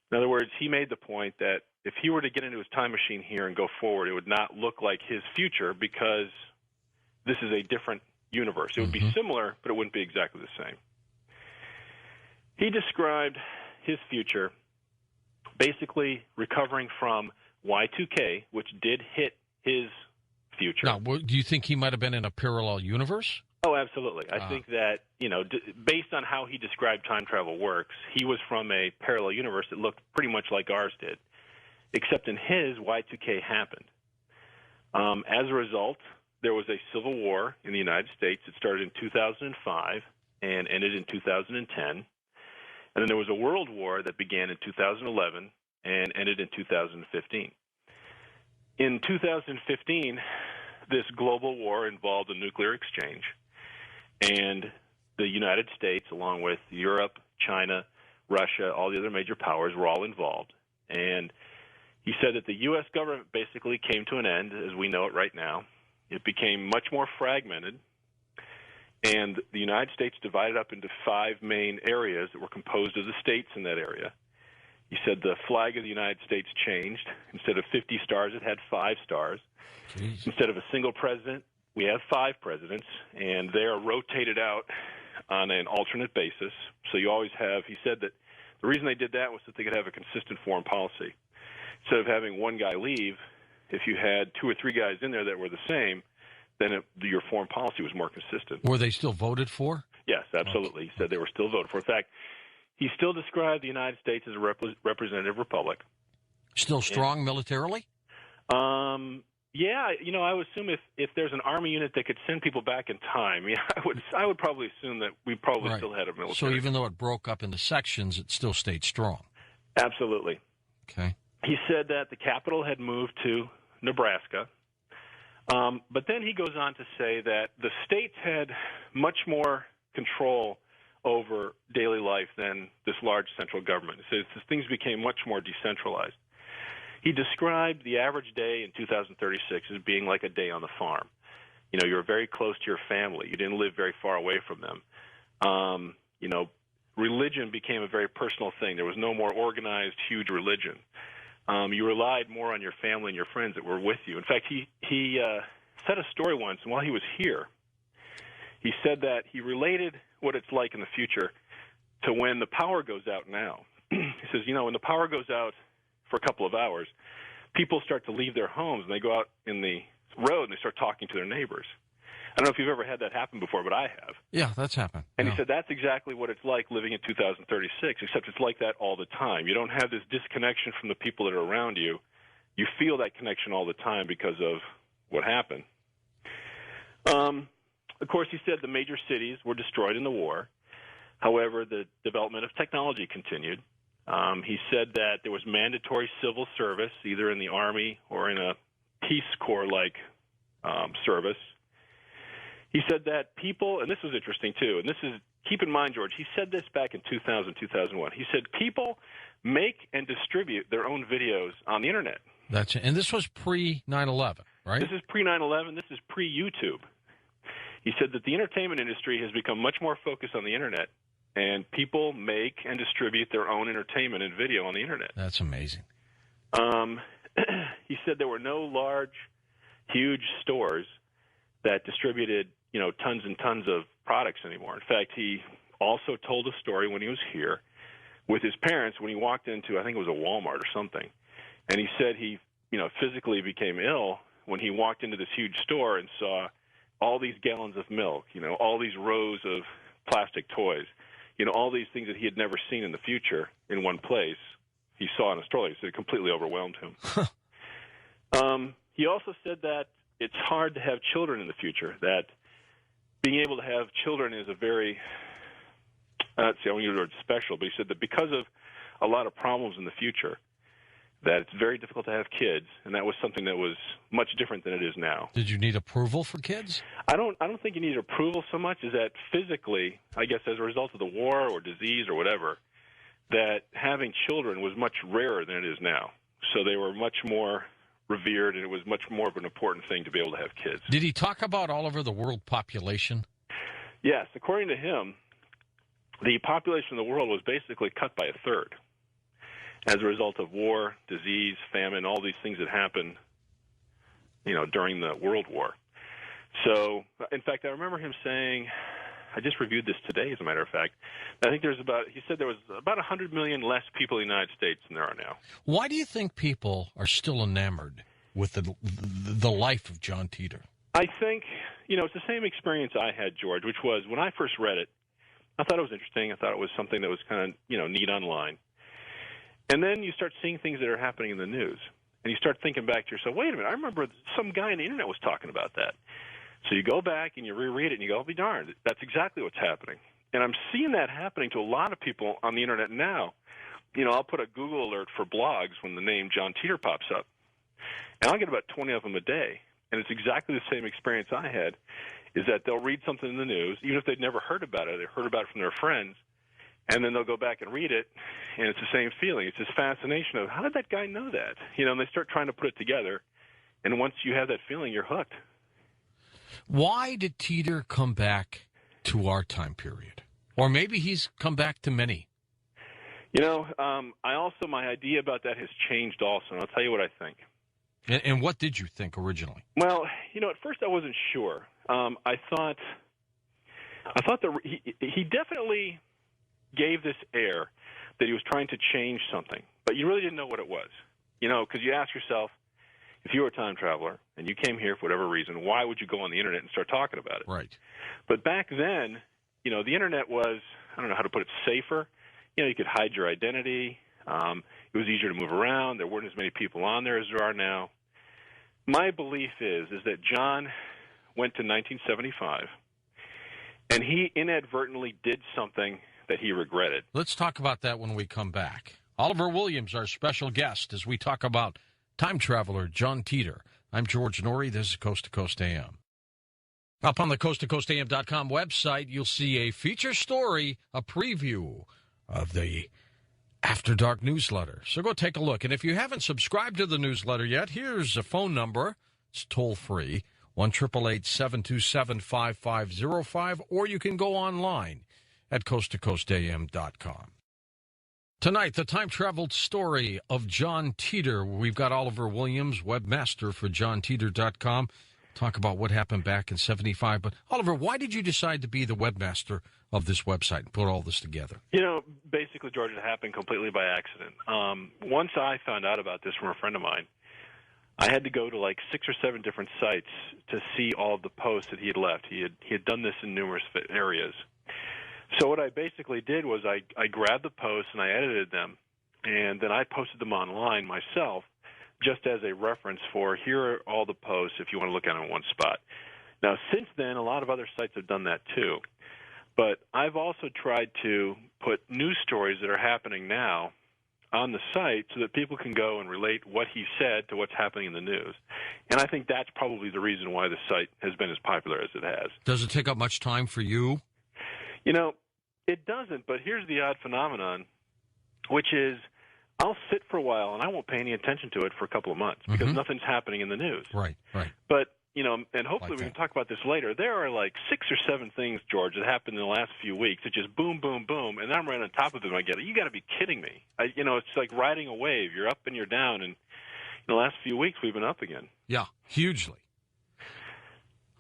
In other words, he made the point that if he were to get into his time machine here and go forward, it would not look like his future because this is a different universe. It would be similar, but it wouldn't be exactly the same. He described his future basically recovering from Y2K, which did hit his future. Now, do you think he might have been in a parallel universe? Oh, absolutely. I think that, based on how he described time travel works, he was from a parallel universe that looked pretty much like ours did, except in his, Y2K happened. As a result, there was a civil war in the United States. It started in 2005 and ended in 2010. And then there was a world war that began in 2011 and ended in 2015. In 2015, this global war involved a nuclear exchange, and the United States, along with Europe, China, Russia, all the other major powers, were all involved. And he said that the U.S. government basically came to an end as we know it right now. It became much more fragmented, and the United States divided up into 5 main areas that were composed of the states in that area. He said the flag of the United States changed. Instead of 50 stars, it had 5 stars. Jeez. Instead of a single president, we have 5 presidents, and they are rotated out on an alternate basis. So you always have, he said that the reason they did that was that they could have a consistent foreign policy. Instead of having one guy leave, if you had 2 or 3 guys in there that were the same, then your foreign policy was more consistent. Were they still voted for? Yes, absolutely. He said they were still voted for. In fact, he still described the United States as a representative republic. Still strong militarily? Yeah, I would assume if there's an army unit that could send people back in time, I would probably assume that we probably still had a military. So even though it broke up into sections, it still stayed strong. Absolutely. Okay. He said that the capital had moved to Nebraska, but then he goes on to say that the states had much more control over daily life than this large central government. He says things became much more decentralized. He described the average day in 2036 as being like a day on the farm. You were very close to your family. You didn't live very far away from them. Religion became a very personal thing. There was no more organized, huge religion. You relied more on your family and your friends that were with you. In fact, he said a story once, and while he was here, he said that he related what it's like in the future to when the power goes out now. He says, when the power goes out for a couple of hours, people start to leave their homes, and they go out in the road, and they start talking to their neighbors. I don't know if you've ever had that happen before, but I have. Yeah, that's happened. And he said that's exactly what it's like living in 2036, except it's like that all the time. You don't have this disconnection from the people that are around you. You feel that connection all the time because of what happened. Of course, he said the major cities were destroyed in the war. However, the development of technology continued. He said that there was mandatory civil service, either in the Army or in a Peace Corps-like service. He said that people, and this was interesting too, and this is, keep in mind, George, he said this back in 2000, 2001. He said people make and distribute their own videos on the Internet. And this was pre-9/11, right? This is pre-9/11. This is pre-YouTube. He said that the entertainment industry has become much more focused on the Internet, and people make and distribute their own entertainment and video on the Internet. That's amazing. He said there were no large, huge stores that distributed, tons and tons of products anymore. In fact, he also told a story when he was here with his parents when he walked into, I think it was a Walmart or something, and he said he, physically became ill when he walked into this huge store and saw all these gallons of milk, all these rows of plastic toys, all these things that he had never seen in the future in one place. he saw in Australia. He said it completely overwhelmed him. He also said that it's hard to have children in the future, that being able to have children is a very, I don't use the word special, but he said that because of a lot of problems in the future, that it's very difficult to have kids, and that was something that was much different than it is now. Did you need approval for kids? I don't think you need approval so much as that physically, I guess as a result of the war or disease or whatever, that having children was much rarer than it is now. So they were much more revered, and it was much more of an important thing to be able to have kids. Did he talk about all over the world population? Yes. According to him, the population of the world was basically cut by a third as a result of war, disease, famine, all these things that happened, during the World War. So, in fact, I remember him saying, I just reviewed this today, as a matter of fact, I think he said there was about 100 million less people in the United States than there are now. Why do you think people are still enamored with the life of John Titor? I think, it's the same experience I had, George, which was when I first read it, I thought it was interesting. I thought it was something that was kind of, neat online. And then you start seeing things that are happening in the news, and you start thinking back to yourself, wait a minute, I remember some guy on the internet was talking about that. So you go back and you reread it and you go, I'll be darned, that's exactly what's happening. And I'm seeing that happening to a lot of people on the internet now. I'll put a Google alert for blogs when the name John Titor pops up, and I'll get about 20 of them a day. And it's exactly the same experience I had, is that they'll read something in the news, even if they'd never heard about it, they heard about it from their friends, and then they'll go back and read it, and it's the same feeling. It's this fascination of, how did that guy know that? And they start trying to put it together, and once you have that feeling, you're hooked. Why did Titor come back to our time period? Or maybe he's come back to many. My idea about that has changed also, and I'll tell you what I think. And what did you think originally? Well, at first I wasn't sure. I thought he definitely gave this air that he was trying to change something, but you really didn't know what it was. Because you ask yourself, if you were a time traveler and you came here for whatever reason, why would you go on the internet and start talking about it? Right. But back then, the internet was, I don't know how to put it, safer. You could hide your identity. It was easier to move around. There weren't as many people on there as there are now. My belief is that John went to 1975, and he inadvertently did something that he regretted. Let's talk about that when we come back. Oliver Williams, our special guest, as we talk about time traveler John Titor. I'm George Norrie. This is Coast to Coast AM. Up on the coasttocoastam.com website, you'll see a feature story, a preview of the After Dark newsletter. So go take a look. And if you haven't subscribed to the newsletter yet, here's a phone number. It's toll-free, 1-888-727-5505, or you can go online at coasttocoastam.com. Tonight, the time-traveled story of John Titor. We've got Oliver Williams, webmaster for JohnTitor.com. Talk about what happened back in 75. But, Oliver, why did you decide to be the webmaster of this website and put all this together? Basically, George, it happened completely by accident. Once I found out about this from a friend of mine, I had to go to like 6 or 7 different sites to see all of the posts that he had left. He had done this in numerous areas. So what I basically did was I grabbed the posts and I edited them, and then I posted them online myself just as a reference for here are all the posts if you want to look at them in one spot. Now, since then, a lot of other sites have done that too. But I've also tried to put news stories that are happening now on the site so that people can go and relate what he said to what's happening in the news. And I think that's probably the reason why the site has been as popular as it has. Does it take up much time for you? It doesn't, but here's the odd phenomenon, which is I'll sit for a while and I won't pay any attention to it for a couple of months because nothing's happening in the news. Right. But, and hopefully we can talk about this later, there are like 6 or 7 things, George, that happened in the last few weeks that just boom, boom, boom, and I'm right on top of them. I get it. You got to be kidding me. It's like riding a wave. You're up and you're down, and in the last few weeks we've been up again. Yeah, hugely.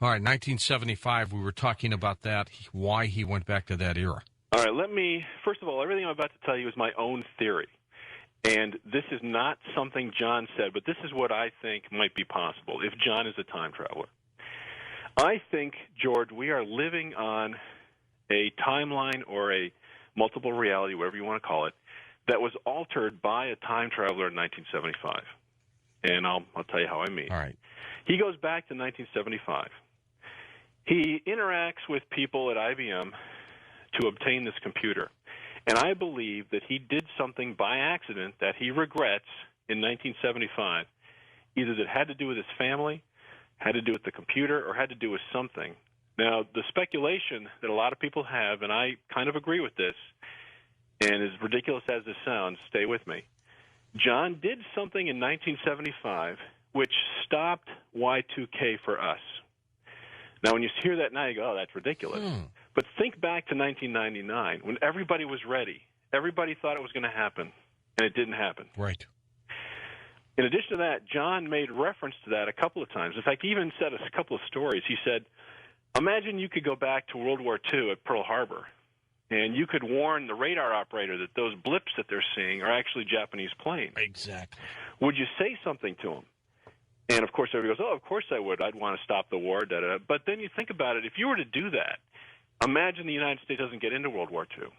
All right, 1975, we were talking about that, why he went back to that era. All right, first of all, everything I'm about to tell you is my own theory. And this is not something John said, but this is what I think might be possible if John is a time traveler. I think, George, we are living on a timeline or a multiple reality, whatever you want to call it, that was altered by a time traveler in 1975. And I'll tell you how I mean. All right. He goes back to 1975. He interacts with people at IBM to obtain this computer. And I believe that he did something by accident that he regrets in 1975, either that had to do with his family, had to do with the computer, or had to do with something. Now, the speculation that a lot of people have, and I kind of agree with this, and as ridiculous as this sounds, stay with me, John did something in 1975 which stopped Y2K for us. Now, when you hear that now, you go, oh, that's ridiculous. But think back to 1999 when everybody was ready. Everybody thought it was going to happen, and it didn't happen. Right. In addition to that, John made reference to that a couple of times. In fact, he even said a couple of stories. He said, imagine you could go back to World War II at Pearl Harbor, and you could warn the radar operator that those blips that they're seeing are actually Japanese planes. Exactly. Would you say something to him? And, of course, everybody goes, oh, of course I would. I'd want to stop the war. Da, da, da. But then you think about it. If you were to do that, imagine the United States doesn't get into World War II.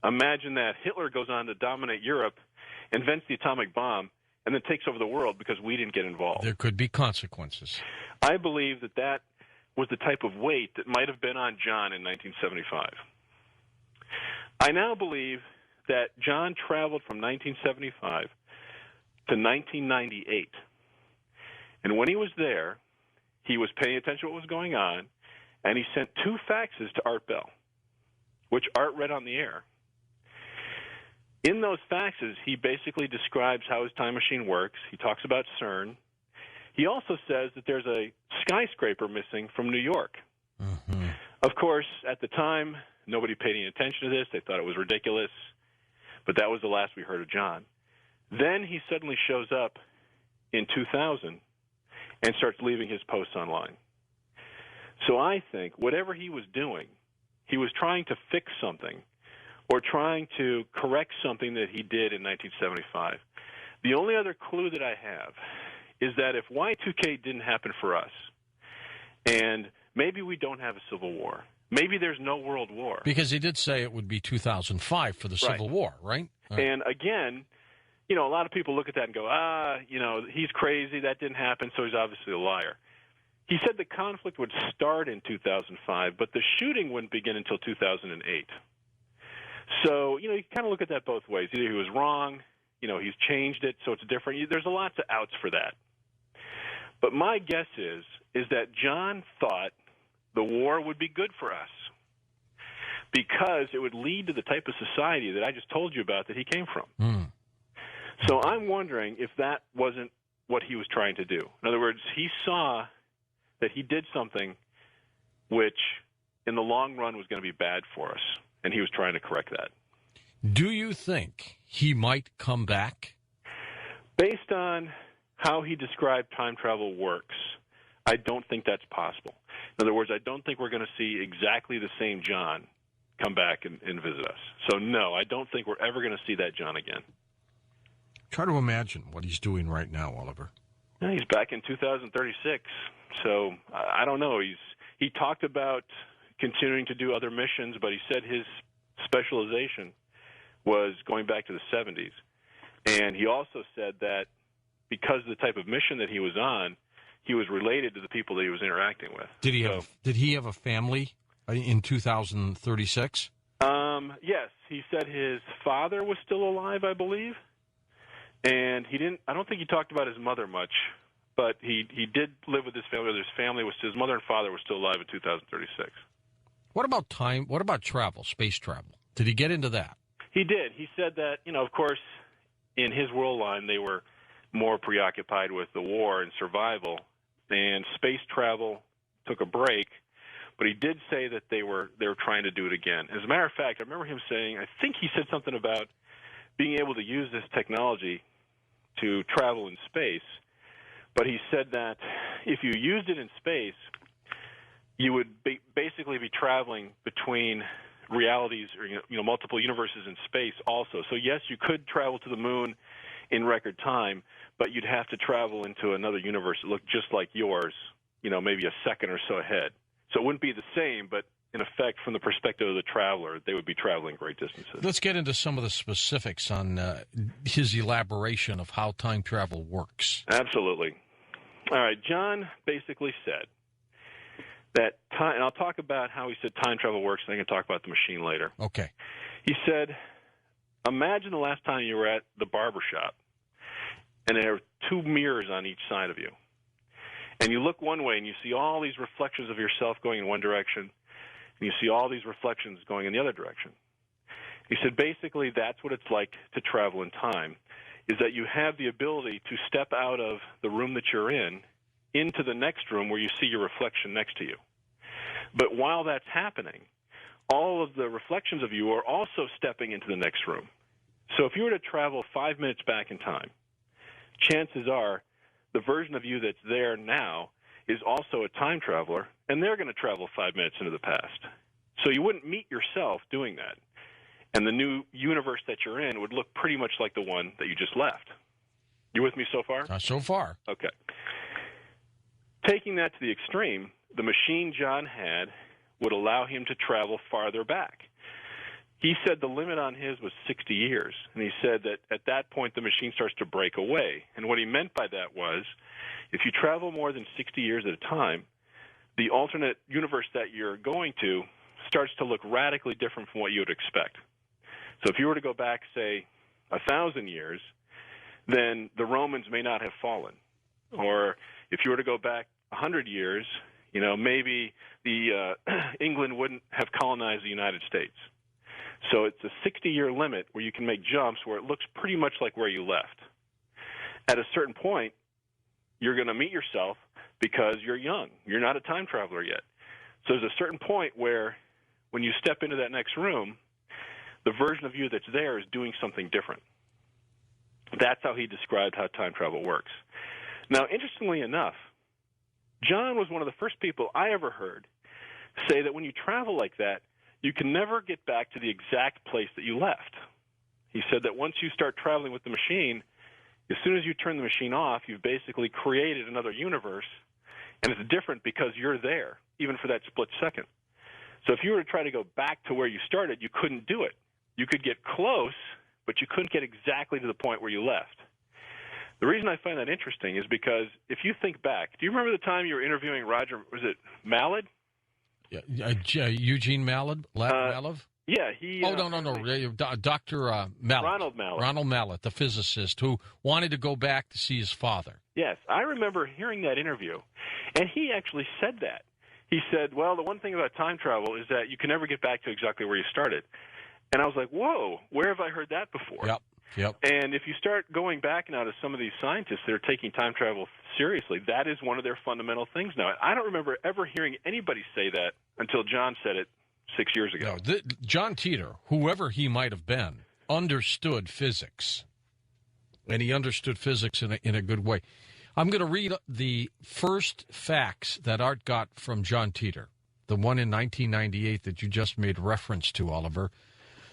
Imagine that Hitler goes on to dominate Europe, invents the atomic bomb, and then takes over the world because we didn't get involved. There could be consequences. I believe that that was the type of weight that might have been on John in 1975. I now believe that John traveled from 1975 to 1998. And when he was there, he was paying attention to what was going on, and he sent 2 faxes to Art Bell, which Art read on the air. In those faxes, he basically describes how his time machine works. He talks about CERN. He also says that there's a skyscraper missing from New York. Mm-hmm. Of course, at the time, nobody paid any attention to this. They thought it was ridiculous. But that was the last we heard of John. Then he suddenly shows up in 2000 and starts leaving his posts online. So I think whatever he was doing, he was trying to fix something or trying to correct something that he did in 1975. The only other clue that I have is that if Y2K didn't happen for us, and maybe we don't have a civil war, maybe there's no world war. Because he did say it would be 2005 for the Civil War, right? And again, you know, a lot of people look at that and go, he's crazy, that didn't happen, so he's obviously a liar. He said the conflict would start in 2005, but the shooting wouldn't begin until 2008. So, you kind of look at that both ways. Either he was wrong, he's changed it, so it's different. There's lots of outs for that. But my guess is that John thought the war would be good for us because it would lead to the type of society that I just told you about that he came from. So I'm wondering if that wasn't what he was trying to do. In other words, he saw that he did something which in the long run was going to be bad for us, and he was trying to correct that. Do you think he might come back? Based on how he described time travel works, I don't think that's possible. In other words, I don't think we're going to see exactly the same John come back and visit us. So, no, I don't think we're ever going to see that John again. Try to imagine what he's doing right now, Oliver. Yeah, he's back in 2036. So, I don't know. He talked about continuing to do other missions, but he said his specialization was going back to the 70s. And he also said that because of the type of mission that he was on, he was related to the people that he was interacting with. Did he have a family in 2036? Yes, he said his father was still alive, I believe. And I don't think he talked about his mother much, but he did live with his family. His mother and father were still alive in 2036. What about time? What about travel, space travel? Did he get into that? He did. He said that, of course, in his world line, they were more preoccupied with the war and survival, and space travel took a break. But he did say that they were trying to do it again. As a matter of fact, I remember him saying, I think he said something about being able to use this technology to travel in space. But he said that if you used it in space, you would basically be traveling between realities or multiple universes in space also. So yes, you could travel to the moon in record time, but you'd have to travel into another universe that looked just like yours, maybe a second or so ahead. So it wouldn't be the same, but in effect, from the perspective of the traveler, they would be traveling great distances. Let's get into some of the specifics on his elaboration of how time travel works. Absolutely. All right, John basically said that time, and I'll talk about how he said time travel works, and I can talk about the machine later. Okay. He said, imagine the last time you were at the barber shop, and there are two mirrors on each side of you. And you look one way, and you see all these reflections of yourself going in one direction, and you see all these reflections going in the other direction. He said, basically, that's what it's like to travel in time, is that you have the ability to step out of the room that you're in into the next room where you see your reflection next to you. But while that's happening, all of the reflections of you are also stepping into the next room. So if you were to travel 5 minutes back in time, chances are the version of you that's there now is also a time traveler, and they're going to travel 5 minutes into the past. So you wouldn't meet yourself doing that. And the new universe that you're in would look pretty much like the one that you just left. You with me so far? So far. Okay. Taking that to the extreme, the machine John had would allow him to travel farther back. He said the limit on his was 60 years, and he said that at that point the machine starts to break away. And what he meant by that was, if you travel more than 60 years at a time, the alternate universe that you're going to starts to look radically different from what you would expect. So if you were to go back, say, 1,000 years, then the Romans may not have fallen. Or if you were to go back 100 years, maybe the England wouldn't have colonized the United States. So it's a 60-year limit where you can make jumps where it looks pretty much like where you left. At a certain point, you're going to meet yourself because you're young. You're not a time traveler yet. So there's a certain point where when you step into that next room, the version of you that's there is doing something different. That's how he described how time travel works. Now, interestingly enough, John was one of the first people I ever heard say that when you travel like that, you can never get back to the exact place that you left. He said that once you start traveling with the machine, as soon as you turn the machine off, you've basically created another universe, and it's different because you're there, even for that split second. So if you were to try to go back to where you started, you couldn't do it. You could get close, but you couldn't get exactly to the point where you left. The reason I find that interesting is because if you think back, do you remember the time you were interviewing Roger, was it Mallard? Eugene Mallard? Mallard? Yeah, he... no. Dr. Mallard. Ronald Mallard. Ronald Mallard, the physicist who wanted to go back to see his father. Yes, I remember hearing that interview, and he actually said that. He said, well, the one thing about time travel is that you can never get back to exactly where you started. And I was like, whoa, where have I heard that before? Yep. And if you start going back now to some of these scientists that are taking time travel seriously, that is one of their fundamental things now. I don't remember ever hearing anybody say that until John said it 6 years ago. No, John Titor, whoever he might have been, understood physics. And he understood physics in a good way. I'm going to read the first facts that Art got from John Titor, the one in 1998 that you just made reference to, Oliver,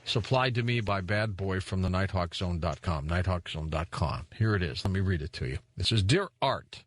supplied to me by Bad Boy from the nighthawkzone.com, nighthawkzone.com. Here it is. Let me read it to you. It says, Dear Art,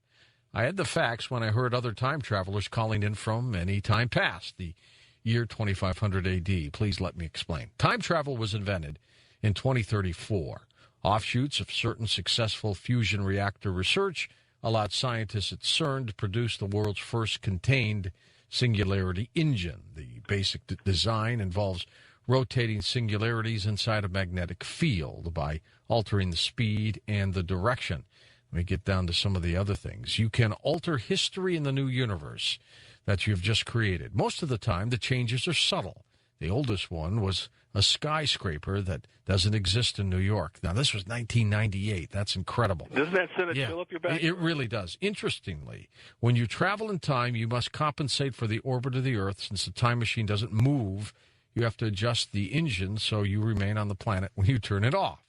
I had the facts when I heard other time travelers calling in from any time past, the year 2500 AD. Please let me explain. Time travel was invented in 2034. Offshoots of certain successful fusion reactor research allowed scientists at CERN to produce the world's first contained singularity engine. The basic design involves rotating singularities inside a magnetic field by altering the speed and the direction. Let me get down to some of the other things. You can alter history in the new universe that you've just created. Most of the time, the changes are subtle. The oldest one was a skyscraper that doesn't exist in New York. Now, this was 1998. That's incredible. Doesn't that send a chill up your back? It really does. Interestingly, when you travel in time, you must compensate for the orbit of the Earth. Since the time machine doesn't move, you have to adjust the engine so you remain on the planet when you turn it off.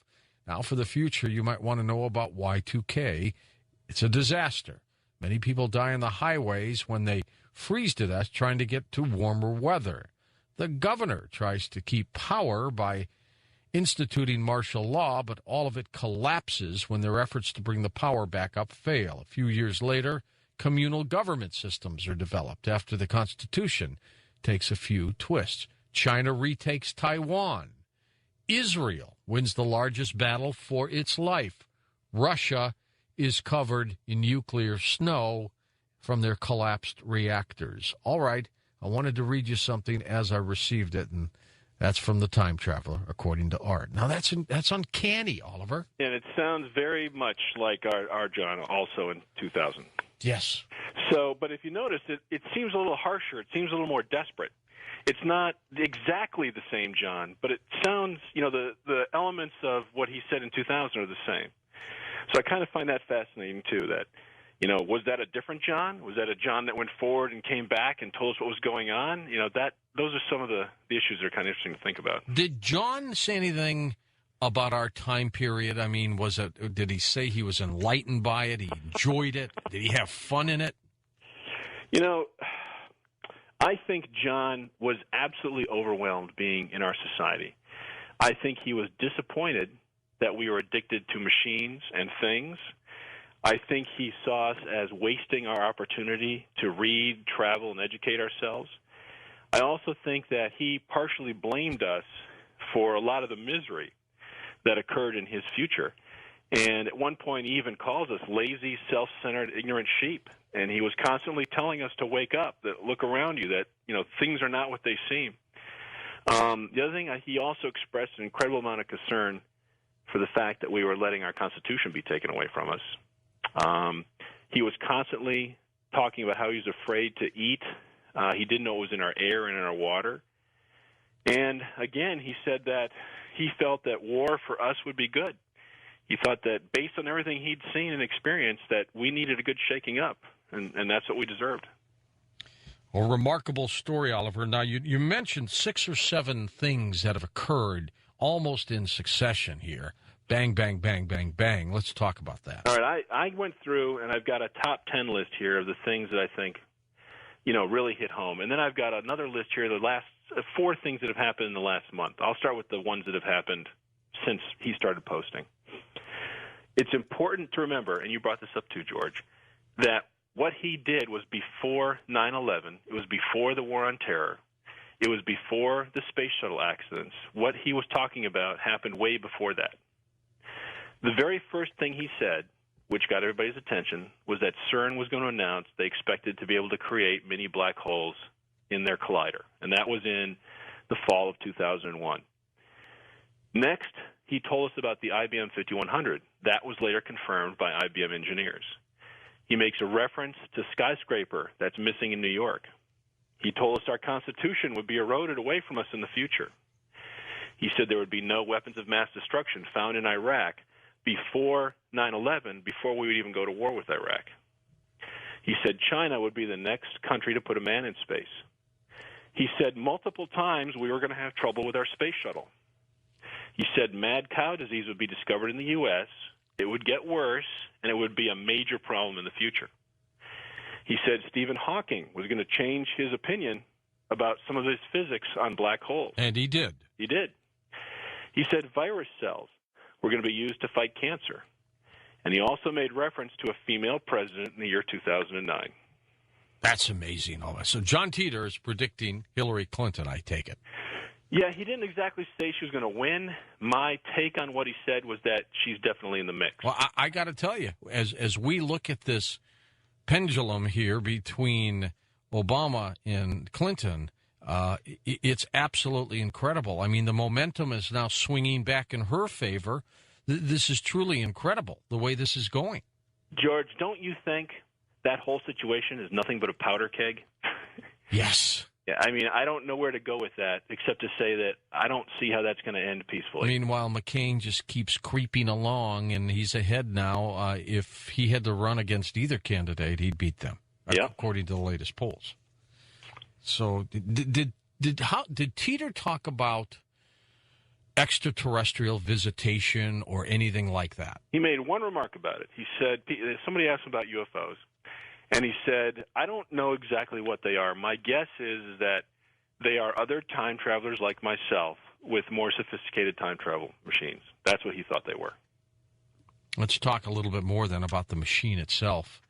Now, for the future, you might want to know about Y2K. It's a disaster. Many people die on the highways when they freeze to death trying to get to warmer weather. The governor tries to keep power by instituting martial law, but all of it collapses when their efforts to bring the power back up fail. A few years later, communal government systems are developed after the Constitution takes a few twists. China retakes Taiwan. Israel wins the largest battle for its life. Russia is covered in nuclear snow from their collapsed reactors. All right, I wanted to read you something as I received it, and that's from the Time Traveler, according to Art. Now, that's uncanny, Oliver. And it sounds very much like our John also in 2000. Yes. So, but if you notice, it seems a little harsher. It seems a little more desperate. It's not exactly the same John, but it sounds, the elements of what he said in 2000 are the same. So I kind of find that fascinating, too, that, was that a different John? Was that a John that went forward and came back and told us what was going on? Those are some of the issues that are kind of interesting to think about. Did John say anything about our time period? I mean, did he say he was enlightened by it? He enjoyed it? Did he have fun in it? I think John was absolutely overwhelmed being in our society. I think he was disappointed that we were addicted to machines and things. I think he saw us as wasting our opportunity to read, travel, and educate ourselves. I also think that he partially blamed us for a lot of the misery that occurred in his future. And at one point, he even calls us lazy, self-centered, ignorant sheep. And he was constantly telling us to wake up, that look around you, that things are not what they seem. The other thing, he also expressed an incredible amount of concern for the fact that we were letting our Constitution be taken away from us. He was constantly talking about how he was afraid to eat. He didn't know it was in our air and in our water. And again, he said that he felt that war for us would be good. He thought that based on everything he'd seen and experienced, that we needed a good shaking up, and that's what we deserved. A remarkable story, Oliver. Now, you mentioned 6 or 7 things that have occurred almost in succession here. Bang, bang, bang, bang, bang. Let's talk about that. All right, I went through, and I've got a top 10 list here of the things that I think, really hit home. And then I've got another list here, the last 4 things that have happened in the last month. I'll start with the ones that have happened since he started posting. It's important to remember, and you brought this up too, George, that what he did was before 9/11. It was before the War on Terror. It was before the space shuttle accidents. What he was talking about happened way before that. The very first thing he said, which got everybody's attention, was that CERN was going to announce they expected to be able to create mini black holes in their collider, and that was in the fall of 2001. Next, he told us about the IBM 5100. That was later confirmed by IBM engineers. He makes a reference to skyscraper that's missing in New York. He told us our Constitution would be eroded away from us in the future. He said there would be no weapons of mass destruction found in Iraq before 9/11, before we would even go to war with Iraq. He said China would be the next country to put a man in space. He said multiple times we were going to have trouble with our space shuttle. He said mad cow disease would be discovered in the U.S., it would get worse, and it would be a major problem in the future. He said Stephen Hawking was going to change his opinion about some of his physics on black holes. And he did. He did. He said virus cells were going to be used to fight cancer. And he also made reference to a female president in the year 2009. That's amazing. All that. So John Titor is predicting Hillary Clinton, I take it. Yeah, he didn't exactly say she was going to win. My take on what he said was that she's definitely in the mix. Well, I got to tell you, as we look at this pendulum here between Obama and Clinton, it's absolutely incredible. I mean, the momentum is now swinging back in her favor. This is truly incredible, the way this is going. George, don't you think that whole situation is nothing but a powder keg? Yes. Yeah, I mean, I don't know where to go with that except to say that I don't see how that's going to end peacefully. Meanwhile, McCain just keeps creeping along, and he's ahead now. If he had to run against either candidate, he'd beat them, according to the latest polls. So did Titor talk about extraterrestrial visitation or anything like that? He made one remark about it. He said, somebody asked him about UFOs. And he said, I don't know exactly what they are. My guess is that they are other time travelers like myself with more sophisticated time travel machines. That's what he thought they were. Let's talk a little bit more then about the machine itself.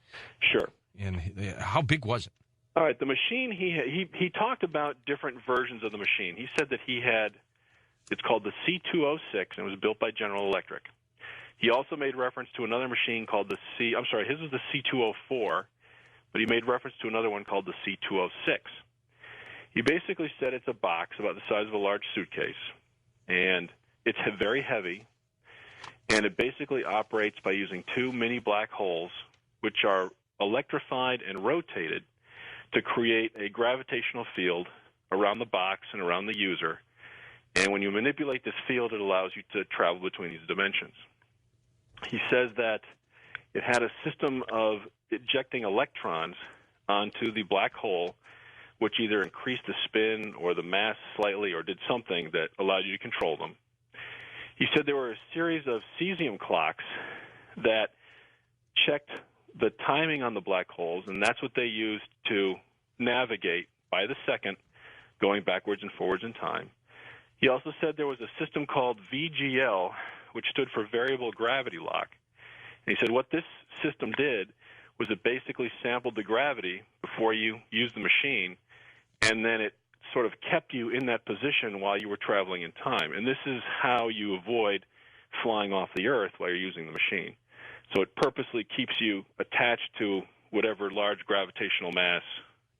Sure. And how big was it? All right, the machine, he talked about different versions of the machine. He said that he had, it's called the C206, and it was built by General Electric. He also made reference to another machine called his was the C204, but he made reference to another one called the C206. He basically said it's a box about the size of a large suitcase, and it's very heavy, and it basically operates by using two mini black holes, which are electrified and rotated to create a gravitational field around the box and around the user. And when you manipulate this field, it allows you to travel between these dimensions. He says that it had a system of ejecting electrons onto the black hole, which either increased the spin or the mass slightly or did something that allowed you to control them. He said there were a series of cesium clocks that checked the timing on the black holes, and that's what they used to navigate by the second, going backwards and forwards in time. He also said there was a system called VGL, which stood for Variable Gravity Lock. And he said what this system did was it basically sampled the gravity before you used the machine, and then it sort of kept you in that position while you were traveling in time. And this is how you avoid flying off the Earth while you're using the machine. So it purposely keeps you attached to whatever large gravitational mass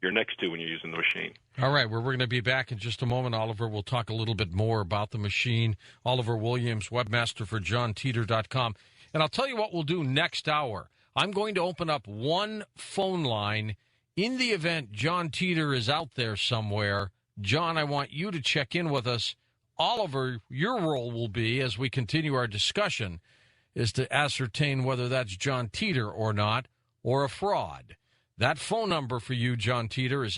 you're next to when you're using the machine. All right, we're going to be back in just a moment, Oliver. We'll talk a little bit more about the machine. Oliver Williams, webmaster for JohnTitor.com. And I'll tell you what we'll do next hour. I'm going to open up one phone line in the event John Titor is out there somewhere. John, I want you to check in with us. Oliver, your role will be, as we continue our discussion, is to ascertain whether that's John Titor or not, or a fraud. That phone number for you, John Titor, is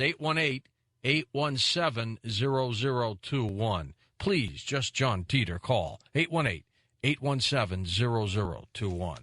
818-817-0021. Please, just John Titor, call 818-817-0021.